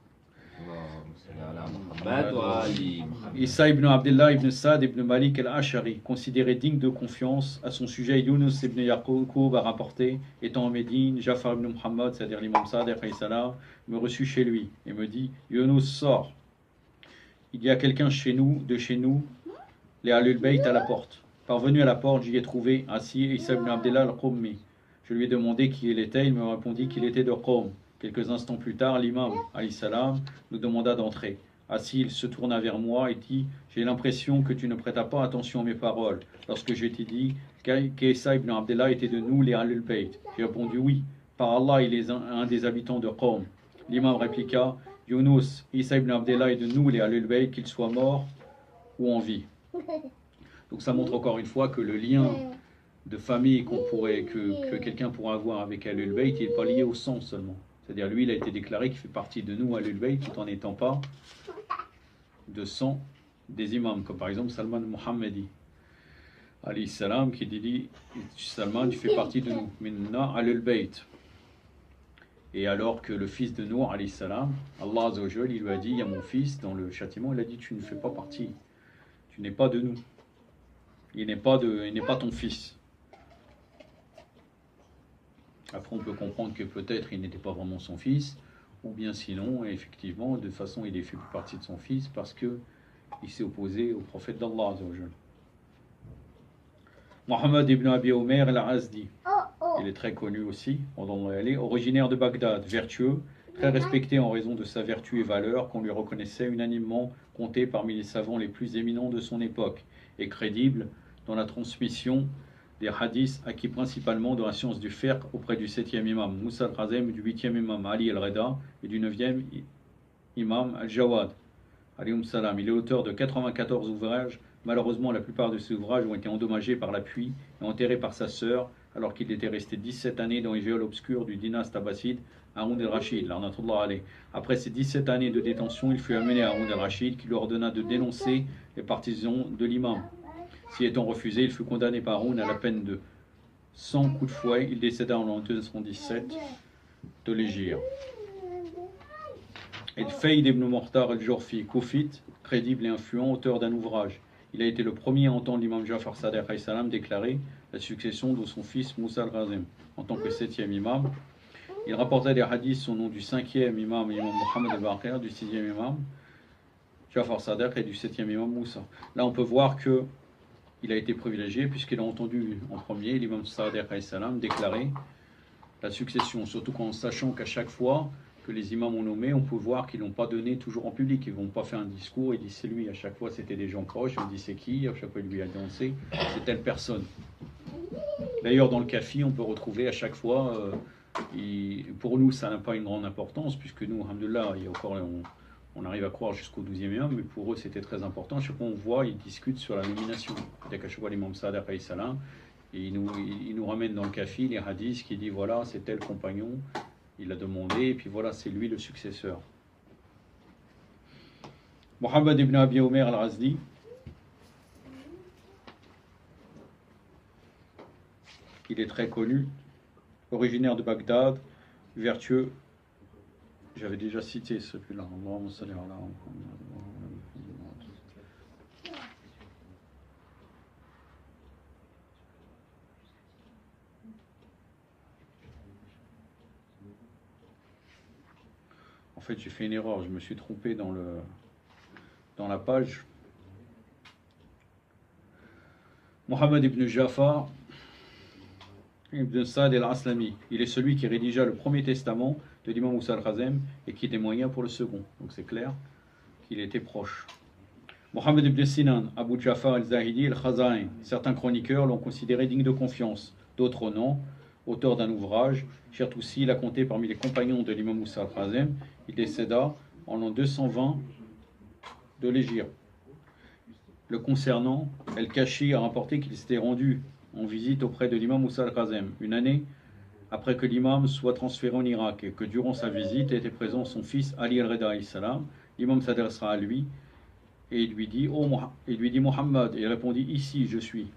Issa ibn Abdullah ibn Sa'd ibn Malik al-Ashari, considéré digne de confiance, à son sujet Yunus ibn Yaqub a rapporté, étant en Médine, Jafar ibn Muhammad, c'est-à-dire l'imam Sa'd me reçut chez lui et me dit, Yunus sort, il y a quelqu'un de chez nous, les Ahlul Bayt à la porte. Parvenu à la porte, j'y ai trouvé assis Issa ibn Abdullah al-Qummi, Je lui ai demandé qui il était, il me répondit qu'il était de Qawm. Quelques instants plus tard, l'imam, alayhi salam, nous demanda d'entrer. Assis, il se tourna vers moi et dit « J'ai l'impression que tu ne prêtas pas attention à mes paroles. Lorsque je t'ai dit qu'Isa ibn Abdullah était de nous, les Ahlul Bayt. » J'ai répondu « Oui, par Allah, il est un des habitants de Qawm. » L'imam répliqua « Yunus, Isa ibn Abdullah est de nous, les Ahlul Bayt, qu'il soit mort ou en vie. » Donc ça montre encore une fois que le lien de famille que quelqu'un pourra avoir avec Ahlul Bayt, il n'est pas lié au sang seulement. C'est-à-dire lui, il a été déclaré qu'il fait partie de nous, Ahlul Bayt, tout en n'étant pas de sang des imams, comme par exemple Salman Muhammadi, alayhi salam, qui dit Salman, tu fais partie de nous, minna Ahlul Bayt. Et alors que le fils de Nour, alayhi salam, Allah Azza wa Jal, il lui a dit, il y a mon fils, dans le châtiment, il a dit, tu ne fais pas partie, tu n'es pas de nous, il n'est pas ton fils. Après, on peut comprendre que peut-être il n'était pas vraiment son fils, ou bien sinon, effectivement, de toute façon, il est fait plus partie de son fils parce que il s'est opposé au prophète d'Allah Azza wa Jal. Muhammad ibn Abi Omer al-Azdi, il est très connu aussi, originaire de Bagdad, vertueux, très respecté en raison de sa vertu et valeur qu'on lui reconnaissait unanimement, compté parmi les savants les plus éminents de son époque, et crédible dans la transmission des hadiths acquis principalement dans la science du fiqh auprès du 7e imam Moussa al-Khazem, du 8e imam Ali al-Reda et du 9e imam al-Jawad. Alayhum salam. Il est auteur de 94 ouvrages. Malheureusement, la plupart de ces ouvrages ont été endommagés par la pluie et enterrés par sa sœur alors qu'il était resté 17 années dans les geôles obscures du dynastie abbasside Haroun el-Rachid. Après ces 17 années de détention, il fut amené à Haroun el-Rachid qui lui ordonna de dénoncer les partisans de l'imam. S'y étant refusé, il fut condamné par Haroun à la peine de 100 coups de fouet. Il décéda en l'an 217 de l'Hégire. Et Faïd ibn Mortar al-Jorfi, koufite, crédible et influent, auteur d'un ouvrage. Il a été le premier à entendre l'imam Ja'far Sadiq alayhi salam déclarer la succession de son fils Moussa al-Khazem en tant que 7e imam. Il rapportait des hadiths au nom du 5e imam, l'imam Mohammed al-Baqir, du 6e imam Ja'far Sadiq et du 7e imam Moussa. Là, on peut voir que il a été privilégié puisqu'il a entendu en premier l'imam Sadiq alayhi salam déclarer la succession, surtout en sachant qu'à chaque fois que les imams ont nommé, on peut voir qu'ils n'ont pas donné toujours en public. Ils ne vont pas faire un discours et dire c'est lui. À chaque fois, c'était des gens proches. On dit c'est qui. À chaque fois, il lui a annoncé c'est telle personne. D'ailleurs, dans le Kafi, on peut retrouver à chaque fois. Pour nous, ça n'a pas une grande importance puisque nous, alhamdoulilah, il y a encore, on arrive à croire jusqu'au 12e imam, mais pour eux, c'était très important. À chaque fois, on voit, ils discutent sur la nomination. C'est-à-dire qu'à chaque fois, l'imam Sadiq alayhi salam, et il nous ramène dans le Kafi les hadiths qui dit voilà, c'est tel compagnon. Il a demandé, et puis voilà, c'est lui le successeur. Muhammad ibn Abi Omer al-Azdi, il est très connu, originaire de Bagdad, vertueux. J'avais déjà cité celui-là. En fait, j'ai fait une erreur, je me suis trompé dans la page. Mohammed ibn Ja'far ibn Sa'd al-Aslami, il est celui qui rédigea le premier testament de l'imam Moussa al-Khazem et qui témoigna pour le second. Donc c'est clair qu'il était proche. Mohammed ibn Sinan, Abu Ja'far al-Zahidi al-Khazain, certains chroniqueurs l'ont considéré digne de confiance, d'autres non. Auteur d'un ouvrage, Chertoussi l'a compté parmi les compagnons de l'imam Moussa al-Khazem. Il décéda en l'an 220 de l'Hégire. Le concernant, El-Kashi a rapporté qu'il s'était rendu en visite auprès de l'imam Moussa al-Khazem une année après que l'imam soit transféré en Irak et que durant sa visite était présent son fils Ali al-Reda alayhi salam. L'imam s'adressera à lui et il lui dit Mohammed, et il répondit ici je suis.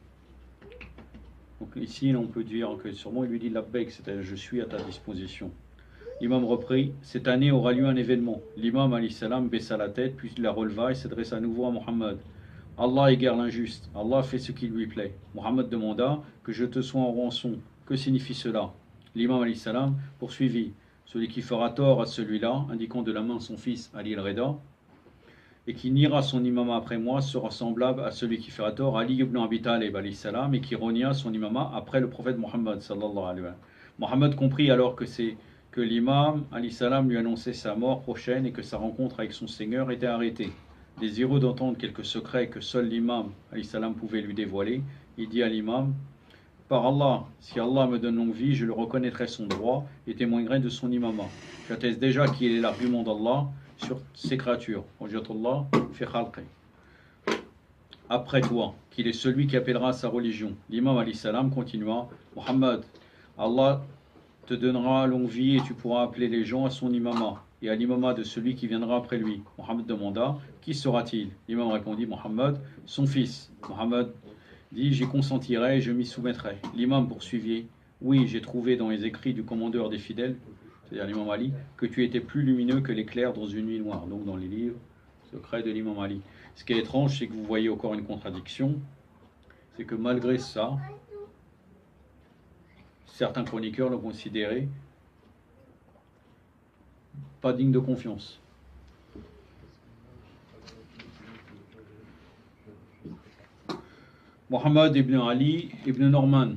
Donc ici on peut dire que sûrement il lui dit labbaik, c'est-à-dire je suis à ta disposition. L'imam reprit, cette année aura lieu un événement. L'imam alayhi salam baissa la tête, puis il la releva et s'adressa à nouveau à Mohammed. Allah égare l'injuste, Allah fait ce qui lui plaît. Mohammed demanda que je te sois en rançon. Que signifie cela? L'imam alayhi salam poursuivit, celui qui fera tort à celui-là, indiquant de la main son fils Ali al-Reda, et qui niera son imama après moi sera semblable à celui qui fera tort à Ali ibn Abi Talib alayhi salam et qui renia son imama après le prophète Mohammed sallallahu alayhi wa sallam. Mohammed comprit alors que l'imam alayhi salam lui annonçait sa mort prochaine et que sa rencontre avec son Seigneur était arrêtée. Désireux d'entendre quelques secrets que seul l'imam alayhi salam pouvait lui dévoiler, il dit à l'imam: par Allah, si Allah me donne longue vie, je le reconnaîtrai son droit et témoignerai de son imama. J'atteste déjà qu'il est l'argument d'Allah sur ses créatures. Hujjatullah fi khalqi. Après toi, qu'il est celui qui appellera à sa religion. L'imam alayhi salam continua: Muhammad, Allah te donnera longue vie et tu pourras appeler les gens à son imama et à l'imama de celui qui viendra après lui. Muhammad demanda: qui sera-t-il? L'imam répondit: Muhammad, son fils. Muhammad dit: j'y consentirai et je m'y soumettrai. L'imam poursuivit: oui, j'ai trouvé dans les écrits du commandeur des fidèles, c'est-à-dire l'imam Ali, que tu étais plus lumineux que l'éclair dans une nuit noire. Donc dans les livres secrets de l'imam Ali. Ce qui est étrange, c'est que vous voyez encore une contradiction, c'est que malgré ça, certains chroniqueurs l'ont considéré pas digne de confiance. Mohammed ibn Ali ibn Norman,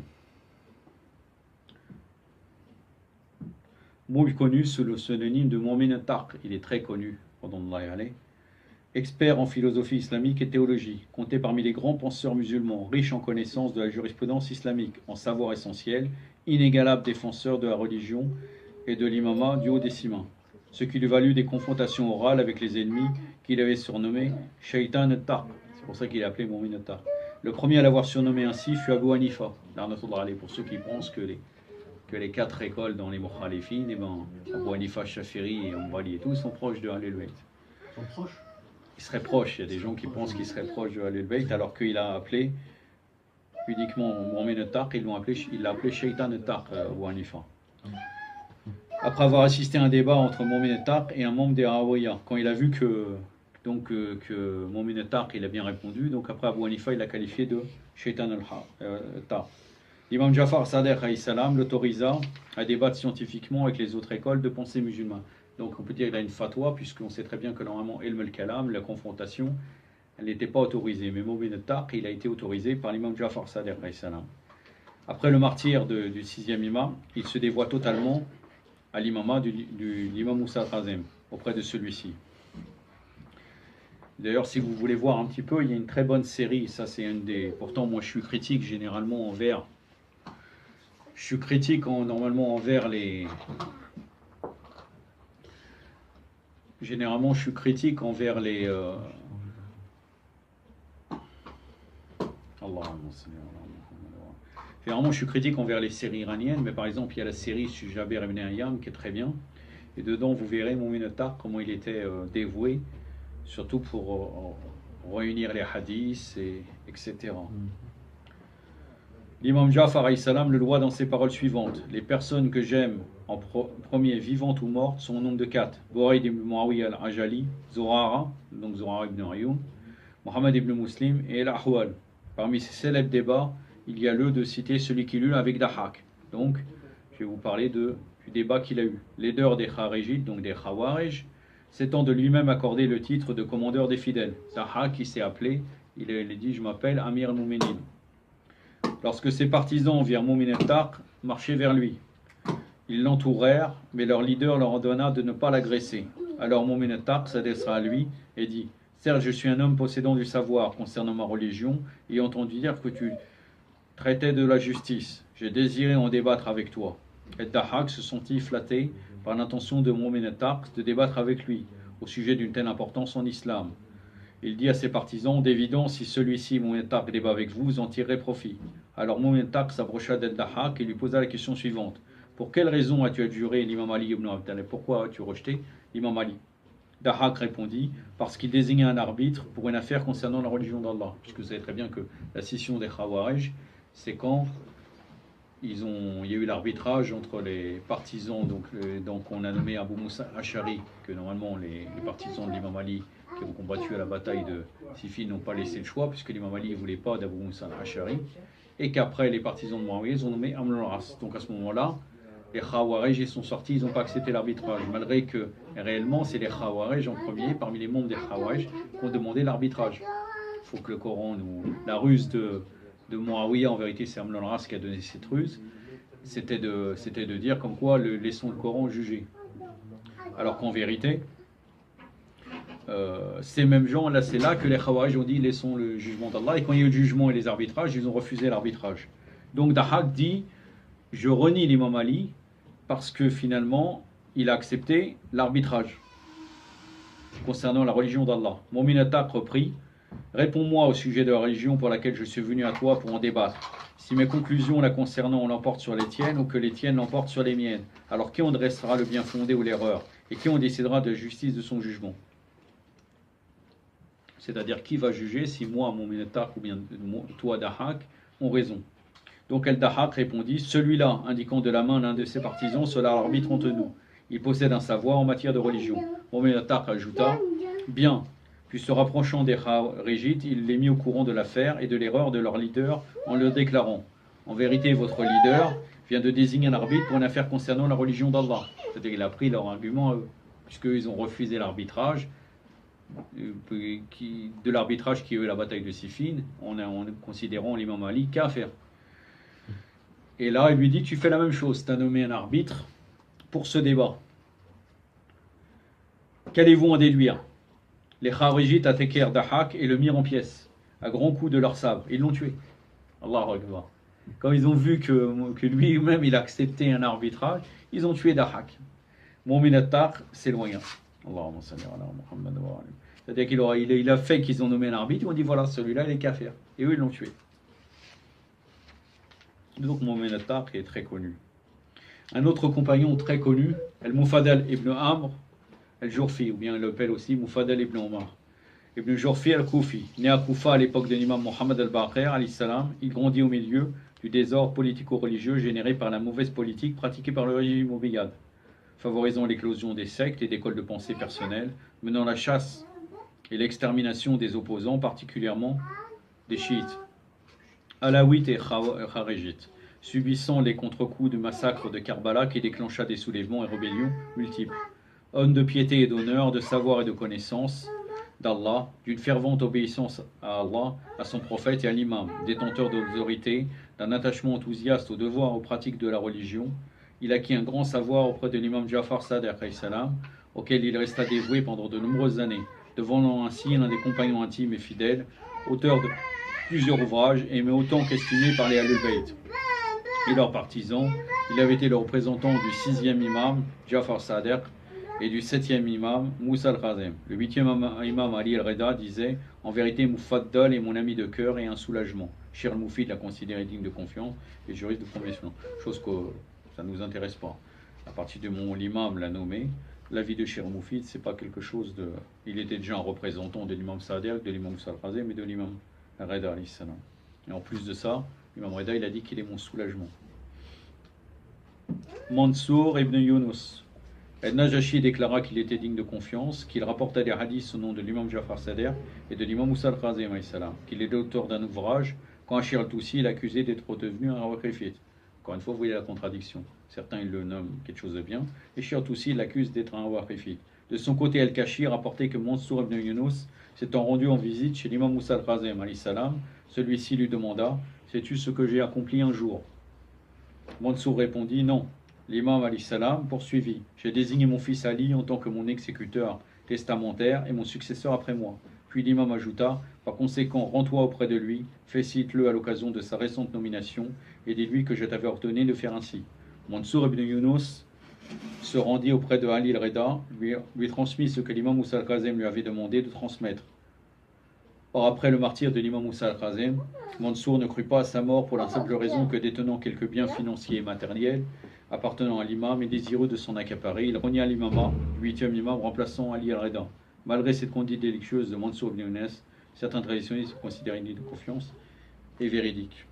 moins connu sous le pseudonyme de Mu'min Tarq, il est très connu, expert en philosophie islamique et théologie, compté parmi les grands penseurs musulmans, riche en connaissances de la jurisprudence islamique, en savoir essentiel, inégalable défenseur de la religion et de l'imama du haut des six mains, ce qui lui valut des confrontations orales avec les ennemis qu'il avait surnommés Shaitan al-Tarq. C'est pour ça qu'il est appelé Mu'min al-Tarq. Le premier à l'avoir surnommé ainsi fut Abu Hanifa, pour ceux qui pensent que les quatre écoles dans les Mukhalifines, Abu Hanifa, Shafiri et Hanbali et tout, sont proches de Ahlul Bayt. Ils sont proches? Il serait proche, il y a des gens qui pensent qu'il serait proche de Ahlul Bayt, alors qu'il a appelé uniquement Mu'min al-Tarq, il l'a appelé Shaitan al-Tarq, Abu Hanifa. Après avoir assisté à un débat entre Mu'min al-Tarq et un membre des Rawiya, quand il a vu que Mu'min al-Tarq il a bien répondu, donc après Abu Hanifa il l'a qualifié de Shaitan al-Tarq. L'imam Jafar Sadiq alayhi salam l'autorisa à débattre scientifiquement avec les autres écoles de pensée musulmanes. Donc on peut dire qu'il a une fatwa, puisqu'on sait très bien que normalement Ilm al-Kalam, la confrontation, elle n'était pas autorisée. Mais Mu'min al-Tarq, il a été autorisé par l'imam Jafar Sadiq alayhi salam. Après le martyr du sixième imam, il se dévoie totalement à l'imama de l'imam Moussa al-Kazem, auprès de celui-ci. D'ailleurs, si vous voulez voir un petit peu, il y a une très bonne série, ça c'est une des... Pourtant, moi je suis critique généralement envers... Je suis critique normalement envers les... Généralement, je suis critique envers les... Généralement, je suis critique envers les séries iraniennes, mais par exemple, il y a la série sur Jaber ibn Ayyam qui est très bien. Et dedans, vous verrez Mu'min al-Tarq, comment il était dévoué, surtout pour réunir les hadiths, etc. L'imam Jafar alayhi salam le loua dans ses paroles suivantes: les personnes que j'aime en premier, vivantes ou mortes, sont au nombre de 4. Burayd ibn Muawiyah al-Ajali, Zurara, donc Zurara ibn Ayoun, Mohammed ibn Muslim et al-Ahwal. Parmi ces célèbres débats, il y a lieu de citer celui qui l'eut avec Dahak. Donc, je vais vous parler du débat qu'il a eu. Leader des Kharijites, donc des Khawarij, s'étant de lui-même accordé le titre de commandeur des fidèles. Dahak, qui s'est appelé, il a dit: je m'appelle Amir al-Mu'minin. Lorsque ses partisans virent Mu'min al-Tarq marcher vers lui, ils l'entourèrent, mais leur leader leur ordonna de ne pas l'agresser. Alors Mu'min al-Tarq s'adressa à lui et dit: certes, je suis un homme possédant du savoir concernant ma religion, et entendu dire que tu traitais de la justice. J'ai désiré en débattre avec toi. Et Dahak se sentit flatté par l'intention de Mu'min al-Tarq de débattre avec lui au sujet d'une telle importance en islam. Il dit à ses partisans: d'évidence, si celui-ci, Mu'min al-Tarq, débat avec vous, vous en tirerez profit. Alors Mu'min al-Tarq s'approcha d'Al-Dahak et lui posa la question suivante: pour quelle raison as-tu adjuré l'imam Ali ibn Abi Talib? Pourquoi as-tu rejeté l'imam Ali? Dahak répondit: parce qu'il désignait un arbitre pour une affaire concernant la religion d'Allah. Puisque vous savez très bien que la scission des Khawarij, c'est quand il y a eu l'arbitrage entre les partisans, donc on a nommé Abu Moussa Ash'ari, que normalement les partisans de l'imam Ali qui ont combattu à la bataille de Siffin n'ont pas laissé le choix, puisque l'imam Ali ne voulait pas d'Abu Moussa Ash'ari, et qu'après les partisans de Muawiyah ont nommé Amr al-As. Donc à ce moment-là, les Khawarij sont sortis, ils n'ont pas accepté l'arbitrage, malgré que réellement c'est les Khawarij en premier, parmi les membres des Khawarij, qui ont demandé l'arbitrage. Il faut que le Coran la ruse de Muawiyah, en vérité c'est Amr al-As qui a donné cette ruse, c'était de dire comme quoi laissons le Coran juger. Alors qu'en vérité, ces mêmes gens, là, c'est là que les Khawarij ont dit laissons le jugement d'Allah. Et quand il y a eu le jugement et les arbitrages, ils ont refusé l'arbitrage. Donc Dahak dit je renie l'imam Ali parce que finalement, il a accepté l'arbitrage concernant la religion d'Allah. Mu'min Attaq reprit réponds-moi au sujet de la religion pour laquelle je suis venu à toi pour en débattre. Si mes conclusions la concernant l'emportent sur les tiennes ou que les tiennes l'emportent sur les miennes, alors qui en dressera le bien fondé ou l'erreur et qui en décidera de la justice de son jugement? C'est-à-dire qui va juger si moi, Mu'min Attaq ou bien toi, Dahak, ont raison. Donc El-Dahak répondit celui-là, indiquant de la main l'un de ses partisans, sera l'arbitre entre nous. Il possède un savoir en matière de religion. Mu'min Attaq ajouta bien. Puis se rapprochant des Kharijites, il les mit au courant de l'affaire et de l'erreur de leur leader en leur déclarant en vérité, votre leader vient de désigner un arbitre pour une affaire concernant la religion d'Allah. C'est-à-dire qu'il a pris leur argument, puisqu'ils ont refusé l'arbitrage, de l'arbitrage qui est la bataille de Siffin, en considérant l'imam Ali kafir. Et là, il lui dit tu fais la même chose, tu as nommé un arbitre pour ce débat. Qu'allez-vous en déduire? Les Kharijites attaquèrent Dahak et le mirent en pièces, à grands coups de leur sabre. Ils l'ont tué. Allahu Akbar. Quand ils ont vu que lui-même il a accepté un arbitrage, ils ont tué Dahak. Mu'min Attaq s'éloigna. Allahumma salli ala Muhammad wa alayhi. C'est-à-dire qu'il a fait qu'ils ont nommé un arbitre, ils ont dit voilà, celui-là il est kafir. Et eux ils l'ont tué. Donc Mu'min Attaq est très connu. Un autre compagnon très connu, Al-Mufadal ibn Amr Al-Jurfi, ou bien il l'appelle aussi Mufadal ibn Omar. Ibn Jurfi al-Koufi, né à Koufa à l'époque de l'imam Mohammed al-Baqir, il grandit au milieu du désordre politico-religieux généré par la mauvaise politique pratiquée par le régime omeyyade, favorisant l'éclosion des sectes et d'écoles de pensée personnelles, menant la chasse et l'extermination des opposants, particulièrement des chiites, alaouites et kharijites, subissant les contre-coups du massacre de Karbala qui déclencha des soulèvements et rébellions multiples. Homme de piété et d'honneur, de savoir et de connaissance d'Allah, d'une fervente obéissance à Allah, à son prophète et à l'imam, détenteur de l'autorité, d'un attachement enthousiaste aux devoirs et aux pratiques de la religion, il acquit un grand savoir auprès de l'imam Ja'far Sadiq, auquel il resta dévoué pendant de nombreuses années, devenant ainsi l'un des compagnons intimes et fidèles, auteur de plusieurs ouvrages, aimé autant qu'estimé par les Ahlul Bayt et leurs partisans. Il avait été le représentant du 6e imam, Ja'far Sadiq, et du 7e imam, Moussa al-Khazem. Le 8e imam, Ali al-Reda, disait en vérité, Mufaddal est mon ami de cœur et un soulagement. Shir al-Mufid l'a considéré digne de confiance et juriste de profession. Chose que ça ne nous intéresse pas. À partir du moment où l'imam l'a nommé, l'avis de Shir al-Mufid, c'est pas quelque chose de. Il était déjà un représentant de l'imam Sadiq, de l'imam Moussa al-Khazem et de l'imam al-Reda. Et en plus de ça, l'imam Reda, il a dit qu'il est mon soulagement. Mansour ibn Yunus. El-Najashi déclara qu'il était digne de confiance, qu'il rapporta des hadiths au nom de l'imam Ja'far Sadiq et de l'imam Moussa al-Khazem, qu'il est l'auteur d'un ouvrage, quand Ashir al-Toussi l'accusait d'être devenu un wakrifite. Encore une fois, vous voyez la contradiction. Certains ils le nomment quelque chose de bien, et Ashir al-Toussi l'accuse d'être un wakrifite. De son côté, Al-Kashi rapportait que Mansour ibn Yunus s'étant rendu en visite chez l'imam Moussa al-Khazem, celui-ci lui demanda sais-tu ce que j'ai accompli un jour? Mansour répondit non. L'imam Ali salam poursuivit j'ai désigné mon fils Ali en tant que mon exécuteur testamentaire et mon successeur après moi. Puis l'imam ajouta par conséquent, rends-toi auprès de lui, félicite-le à l'occasion de sa récente nomination et dis-lui que je t'avais ordonné de faire ainsi. Mansour ibn Yunus se rendit auprès de Ali al-Reda, lui transmit ce que l'imam Moussa al-Khazem lui avait demandé de transmettre. Or, après le martyre de l'imam Moussa al-Khazem, Mansour ne crut pas à sa mort pour la simple raison que détenant quelques biens financiers et matériels appartenant à l'imam et désireux de s'en accaparer, il renia l'imama, 8e imam remplaçant Ali al-Reda. Malgré cette conduite délictueuse de Mansour ibn Yunus, certains traditionnistes considèrent une de confiance et véridique.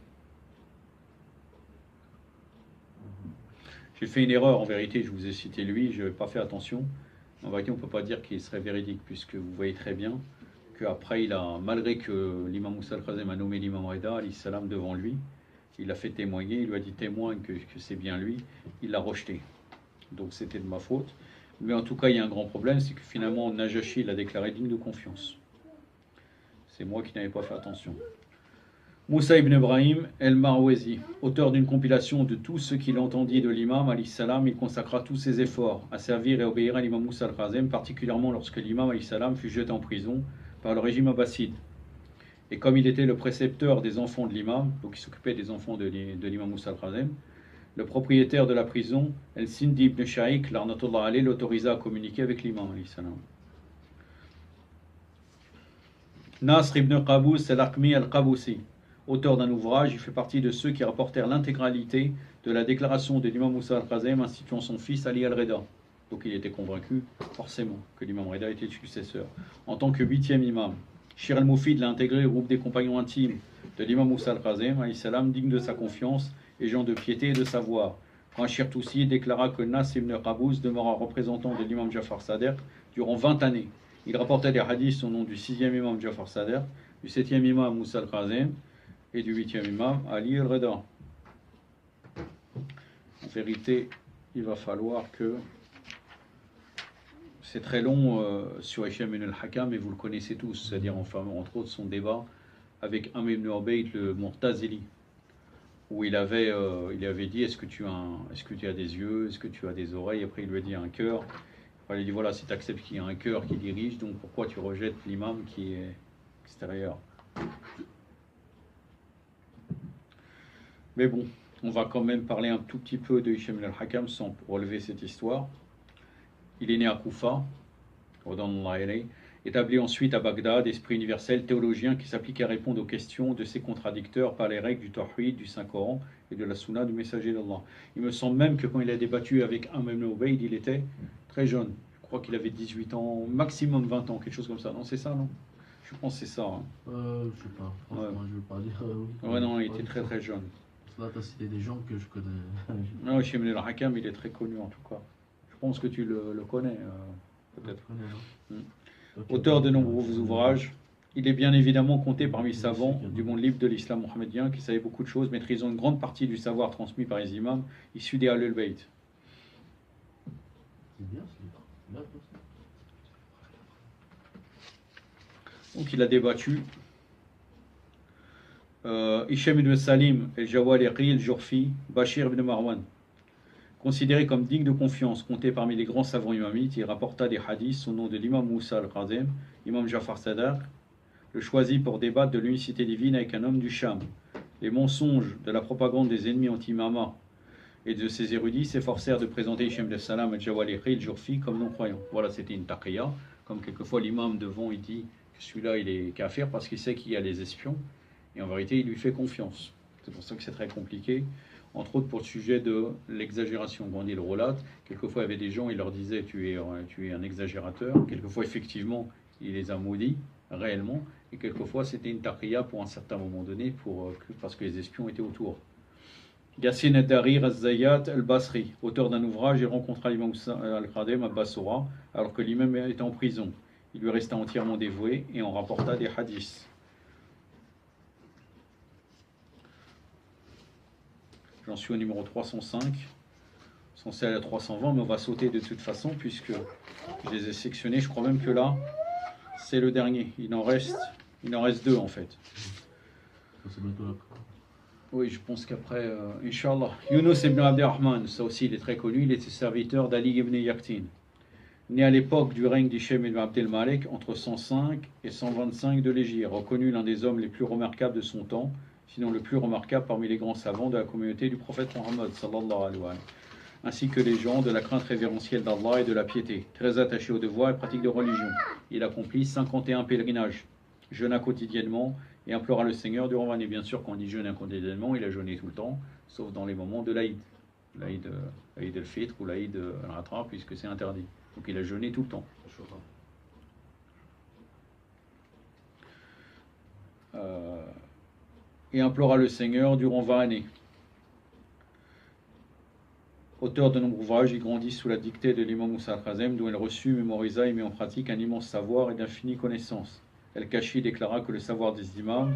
J'ai fait une erreur en vérité, je vous ai cité lui, je n'ai pas fait attention. En vérité, on ne peut pas dire qu'il serait véridique, puisque vous voyez très bien qu'après, malgré que l'imam Moussa al-Khazem a nommé l'imam Reda, alayhi salam, devant lui, il a fait témoigner, il lui a dit témoigne que c'est bien lui, il l'a rejeté. Donc c'était de ma faute. Mais en tout cas, il y a un grand problème, c'est que finalement, Najashi l'a déclaré digne de confiance. C'est moi qui n'avais pas fait attention. Moussa ibn Ibrahim el-Marwazi, auteur d'une compilation de tout ce qu'il entendit de l'imam, alayhi salam, il consacra tous ses efforts à servir et obéir à l'imam Moussa al-Khazem, particulièrement lorsque l'imam, alayhi salam, fut jeté en prison par le régime abbasside. Et comme il était le précepteur des enfants de l'imam, donc il s'occupait des enfants de l'imam Moussa al-Khazem, le propriétaire de la prison, El-Sindi ibn Shaikh, l'arnatullah alayh, l'autorisa à communiquer avec l'imam, alayhi salam. Nasr ibn Qaboos el-Aqmi al-Qaboussi, auteur d'un ouvrage, il fait partie de ceux qui rapportèrent l'intégralité de la déclaration de l'imam Moussa al-Khazem instituant son fils Ali al-Reda. Donc il était convaincu, forcément, que l'imam Reda était le successeur. En tant que 8e imam, Shir al-Mufid l'a intégré au groupe des compagnons intimes de l'imam Moussa al-Khazem, digne de sa confiance et gens de piété et de savoir. Quand Shir Toussi déclara que Nas ibn Qaboos demeura représentant de l'imam Jafar Sadiq durant 20 années. Il rapportait des hadiths au nom du 6e imam Jafar Sadiq, du 7e imam Moussa al-Khazem, et du 8e imam Ali al-Reda. En vérité, il va falloir que... C'est très long sur Hisham ibn al-Hakam, et vous le connaissez tous, c'est-à-dire enfin, entre autres son débat avec Amr ibn Ubayd le Mu'tazili, où il avait dit est-ce que tu as des yeux, est-ce que tu as des oreilles, après il lui a dit un cœur. Après, il dit voilà, si tu acceptes qu'il y a un cœur qui dirige, donc pourquoi tu rejettes l'imam qui est extérieur? Mais bon, on va quand même parler un tout petit peu de Hisham al-Hakam sans relever cette histoire. Il est né à Koufa, établi ensuite à Bagdad, esprit universel, théologien qui s'applique à répondre aux questions de ses contradicteurs par les règles du Tawhid, du Saint-Coran et de la Sunna du messager d'Allah. Il me semble même que quand il a débattu avec Amr ibn Ubayd, il était très jeune. Je crois qu'il avait 18 ans, maximum 20 ans, quelque chose comme ça. Non, c'est ça, non? Je pense que c'est ça. Hein. Je sais pas, franchement, je veux pas dire. Ouais, non, il était très très jeune. Là, tu as cité des gens que je connais. Non, Hisham al-Hakam, il est très connu en tout cas. Je pense que tu le connais, peut-être. Auteur de nombreux ouvrages, il est bien évidemment compté parmi les savants du monde libre de l'islam mohammedien qui savaient beaucoup de choses, maîtrisant une grande partie du savoir transmis par les imams issus des Ahlul Bayt. C'est bien, Donc il a débattu. Hisham ibn Salim, el-Jawaliqi, el-Jurfi, Bashir ibn Marwan. Considéré comme digne de confiance, compté parmi les grands savants imamites, il rapporta des hadiths au nom de l'imam Moussa al-Khazem, imam Jafar Sadiq, le choisi pour débattre de l'unicité divine avec un homme du Sham. Les mensonges de la propagande des ennemis anti-Imama et de ses érudits s'efforcèrent de présenter Hisham ibn Salam el-Jawaliqi, el-Jurfi comme non-croyant. Voilà, c'était une taqiyya, comme quelquefois l'imam devant il dit que celui-là il est kafir parce qu'il sait qu'il y a les espions, et en vérité il lui fait confiance. C'est pour ça que c'est très compliqué. Entre autres pour le sujet de l'exagération. Quand on dit le relate, quelquefois il y avait des gens, il leur disait tu es un exagérateur. Quelquefois effectivement il les a maudits réellement, et quelquefois c'était une taqiyya pour un certain moment donné parce que les espions étaient autour. Yassin ad-Darir az-Zayyat al-Basri, auteur d'un ouvrage, il rencontra l'imam al-Khadem à Basora alors que l'imam était en prison. Il lui resta entièrement dévoué et en rapporta des hadiths. J'en suis au numéro 305, censé aller à 320, mais on va sauter de toute façon puisque je les ai sectionnés. Je crois même que là, c'est le dernier. Il en reste 2 en fait. Oui, je pense qu'après, Inch'Allah. Yunus ibn Abdirrahman, ça aussi il est très connu, il était serviteur d'Ali ibn Yaqtin. Né à l'époque du règne d'Hisham ibn Abdel Malek, entre 105 et 125 de l'Hégire, reconnu l'un des hommes les plus remarquables de son temps, sinon le plus remarquable parmi les grands savants de la communauté du prophète Mohammed sallallahu alayhi wa sallam, ainsi que les gens de la crainte révérentielle d'Allah et de la piété, très attachés au devoir et pratique de religion. Il accomplit 51 pèlerinages, jeûna quotidiennement et implora le Seigneur durant l'année. Bien sûr, quand on dit jeûner quotidiennement, il a jeûné tout le temps, sauf dans les moments de l'Aïd, l'Aïd al-Fitr ou l'Aïd al-Ratra, puisque c'est interdit. Donc il a jeûné tout le temps. Et implora le Seigneur durant 20 années. Auteur de nombreux ouvrages, il grandit sous la dictée de l'imam Moussa al-Khazem, dont il reçut, mémorisa et mit en pratique un immense savoir et d'infinies connaissances. El-Kashi déclara que le savoir des imams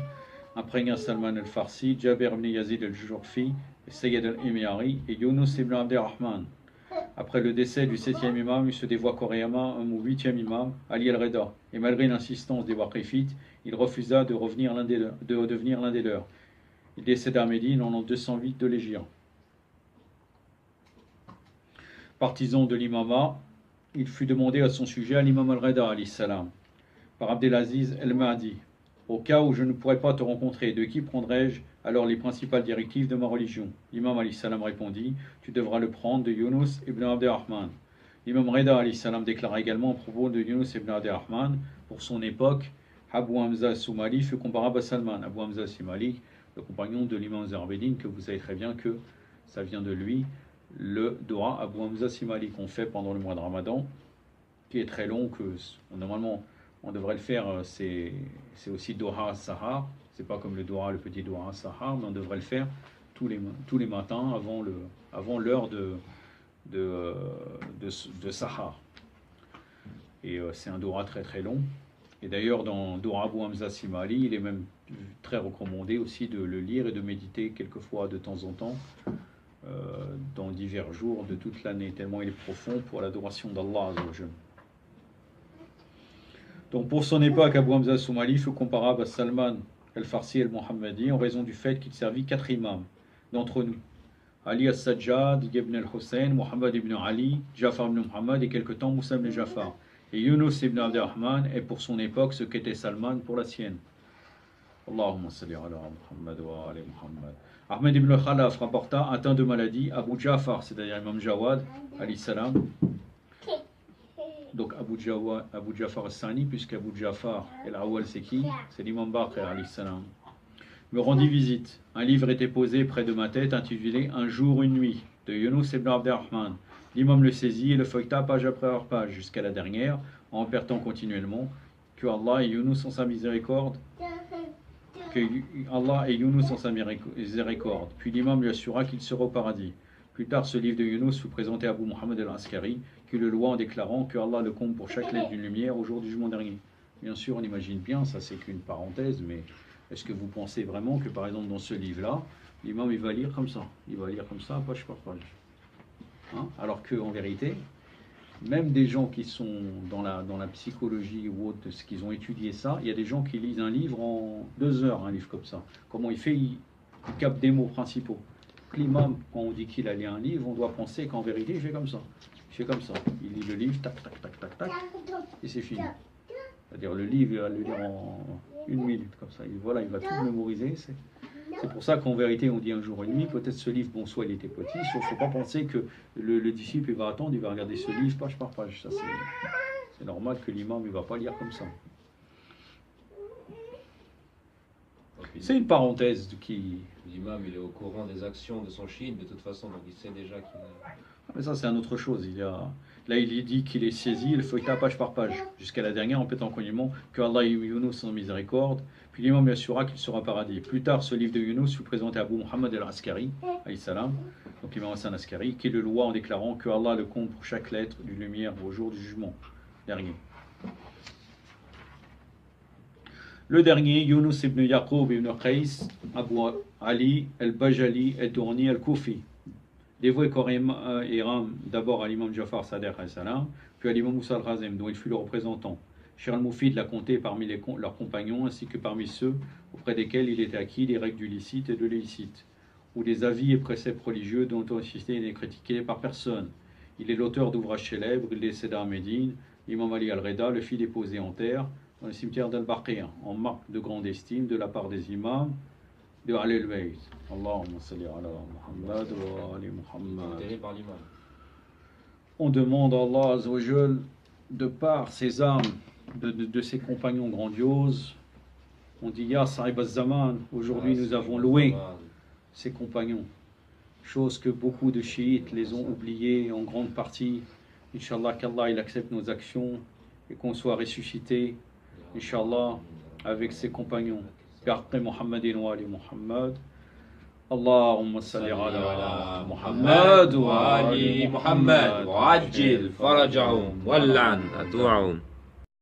imprégna Salman al-Farsi, Jabir ibn Yazid al-Jurfi, Sayyid al-Imyari et Yunus ibn Abdirrahman. Après le décès du 7e imam, il se dévoie coréennement un 8e imam, Ali al-Reda. Et malgré l'insistance des Waqifites, il refusa de devenir l'un des leurs. Il décéda à Médine en l'an 208 de l'Hégire. Partisan de l'imama, il fut demandé à son sujet à l'imam al-Reda alayhi salam, par Abdelaziz el-Mahdi. Au cas où je ne pourrais pas te rencontrer, de qui prendrais-je alors les principales directives de ma religion? L'imam alayhi salam répondit, tu devras le prendre de Yunus ibn Abd-Rahman. L'imam Reda alayhi salam déclara également à propos de Yunus ibn Abd-Rahman, pour son époque, Abu Hamza Soumali fut comparable à Salman. Abu Hamza Soumali, le compagnon de l'imam Zarbedine, que vous savez très bien que ça vient de lui, le Dora Abu Hamza Soumali qu'on fait pendant le mois de Ramadan, qui est très long, que normalement on devrait le faire, c'est aussi Doha Sahar, c'est pas comme le Doha, le petit Doha Sahar, mais on devrait le faire tous les matins avant l'heure de Sahar. Et c'est un Doha très très long. Et d'ailleurs dans Doha Abu Hamza Soumali, il est même très recommandé aussi de le lire et de méditer quelquefois de temps en temps, dans divers jours de toute l'année, tellement il est profond pour l'adoration d'Allah. Donc pour son époque, Abu Hamza Soumali fut comparable à Salman el-Farsi el-Mohammadi en raison du fait qu'il servit 4 imams d'entre nous. Ali al-Sajjad, ibn al-Hussein, Muhammad ibn Ali, Jafar ibn Muhammad et quelque temps Moussa ibn Jafar. Et Yunus ibn Abd-Rahman est pour son époque ce qu'était Salman pour la sienne. Allahumma salli ala Muhammad wa ali Muhammad. Ahmed ibn Khalaf rapporta, atteint de maladie, Abu Jafar, c'est-à-dire Imam Jawad, alayhi salam. Donc Abu Jafar al-Sani, puisque Abu Jafar el-Awwal c'est qui? C'est l'imam Baqir alayhi salam. Me rendit visite. Un livre était posé près de ma tête intitulé Un jour, une nuit de Yunus ibn Abd-Rahman. L'imam le saisit et le feuilleta page après page jusqu'à la dernière en répétant continuellement que Allah et Yunus ont sa miséricorde. Puis l'imam lui assura qu'il sera au paradis. Plus tard, ce livre de Yunus fut présenté à Abu Muhammad al-Askari, qui le loua en déclarant que Allah le comble pour chaque lettre d'une lumière au jour du jugement dernier. Bien sûr, on imagine bien, ça c'est qu'une parenthèse, mais est-ce que vous pensez vraiment que par exemple dans ce livre-là, l'imam il va lire comme ça, page par page, hein? Alors qu'en vérité, même des gens qui sont dans la psychologie ou autre, ce qu'ils ont étudié ça, il y a des gens qui lisent un livre en 2 heures, un livre comme ça. Comment il fait? Il capte des mots principaux. L'imam, quand on dit qu'il a lu un livre, on doit penser qu'en vérité, il fait comme ça. Il fait comme ça. Il lit le livre, tac, tac, tac, tac, tac, et c'est fini. C'est-à-dire le livre, il va le lire en 1 minute, comme ça. Voilà, il va tout mémoriser. C'est pour ça qu'en vérité, on dit un jour et une nuit. Peut-être ce livre, bon, soit il était petit, il ne faut pas penser que le disciple il va attendre, il va regarder ce livre page par page. Ça, c'est normal que l'imam ne va pas lire comme ça. C'est une parenthèse qui... L'imam, il est au courant des actions de son chiite, de toute façon, donc il sait déjà qu'il... Mais ça, c'est une autre chose. Là, il dit qu'il est saisi, il feuilleta page par page, jusqu'à la dernière, en pétant continuellement que Allah et Yunus sont en miséricorde. Puis l'imam lui assura qu'il sera paradis. Plus tard, ce livre de Yunus fut présenté à Abu Muhammad al-Askari, alayhi salam, donc l'imam Hassan Askari, qui le loua en déclarant que Allah le compte pour chaque lettre d'une lumière au jour du jugement dernier. Le dernier, Yunus ibn Yaqub ibn Qais, Abu Ali al-Bajali al-Dourni al-Koufi, dévoué Korim et Ram d'abord à l'imam Jafar Sadiq al-Salam, puis à l'imam Moussa al-Khazem, dont il fut le représentant. Cheikh al-Moufid l'a compté parmi leurs compagnons, ainsi que parmi ceux auprès desquels il était acquis les règles du licite et de l'illicite, ou des avis et préceptes religieux dont l'authenticité n'est critiquée par personne. Il est l'auteur d'ouvrages célèbres, il décéda à Médine. L'imam Ali al-Reda le fit déposer en terre dans le cimetière d'Al-Baqi', en marque de grande estime de la part des imams de Ahlul Bayt. Allahumma salli ala Muhammad wa ali Muhammad. On demande à Allah Azza wa Jal, de par ses âmes, de ses compagnons grandioses, on dit Ya Sahib al-Zaman, aujourd'hui nous avons loué ses compagnons, chose que beaucoup de chiites les ont oubliés en grande partie. Inch'Allah qu'Allah il accepte nos actions et qu'on soit ressuscité, Inch'Allah, avec ses compagnons. Bi'aqqi Muhammadin wa ali Muhammad. Allahumma salli ala Muhammad wa ali Muhammad wa ajil farajahum wal'an adwa'um.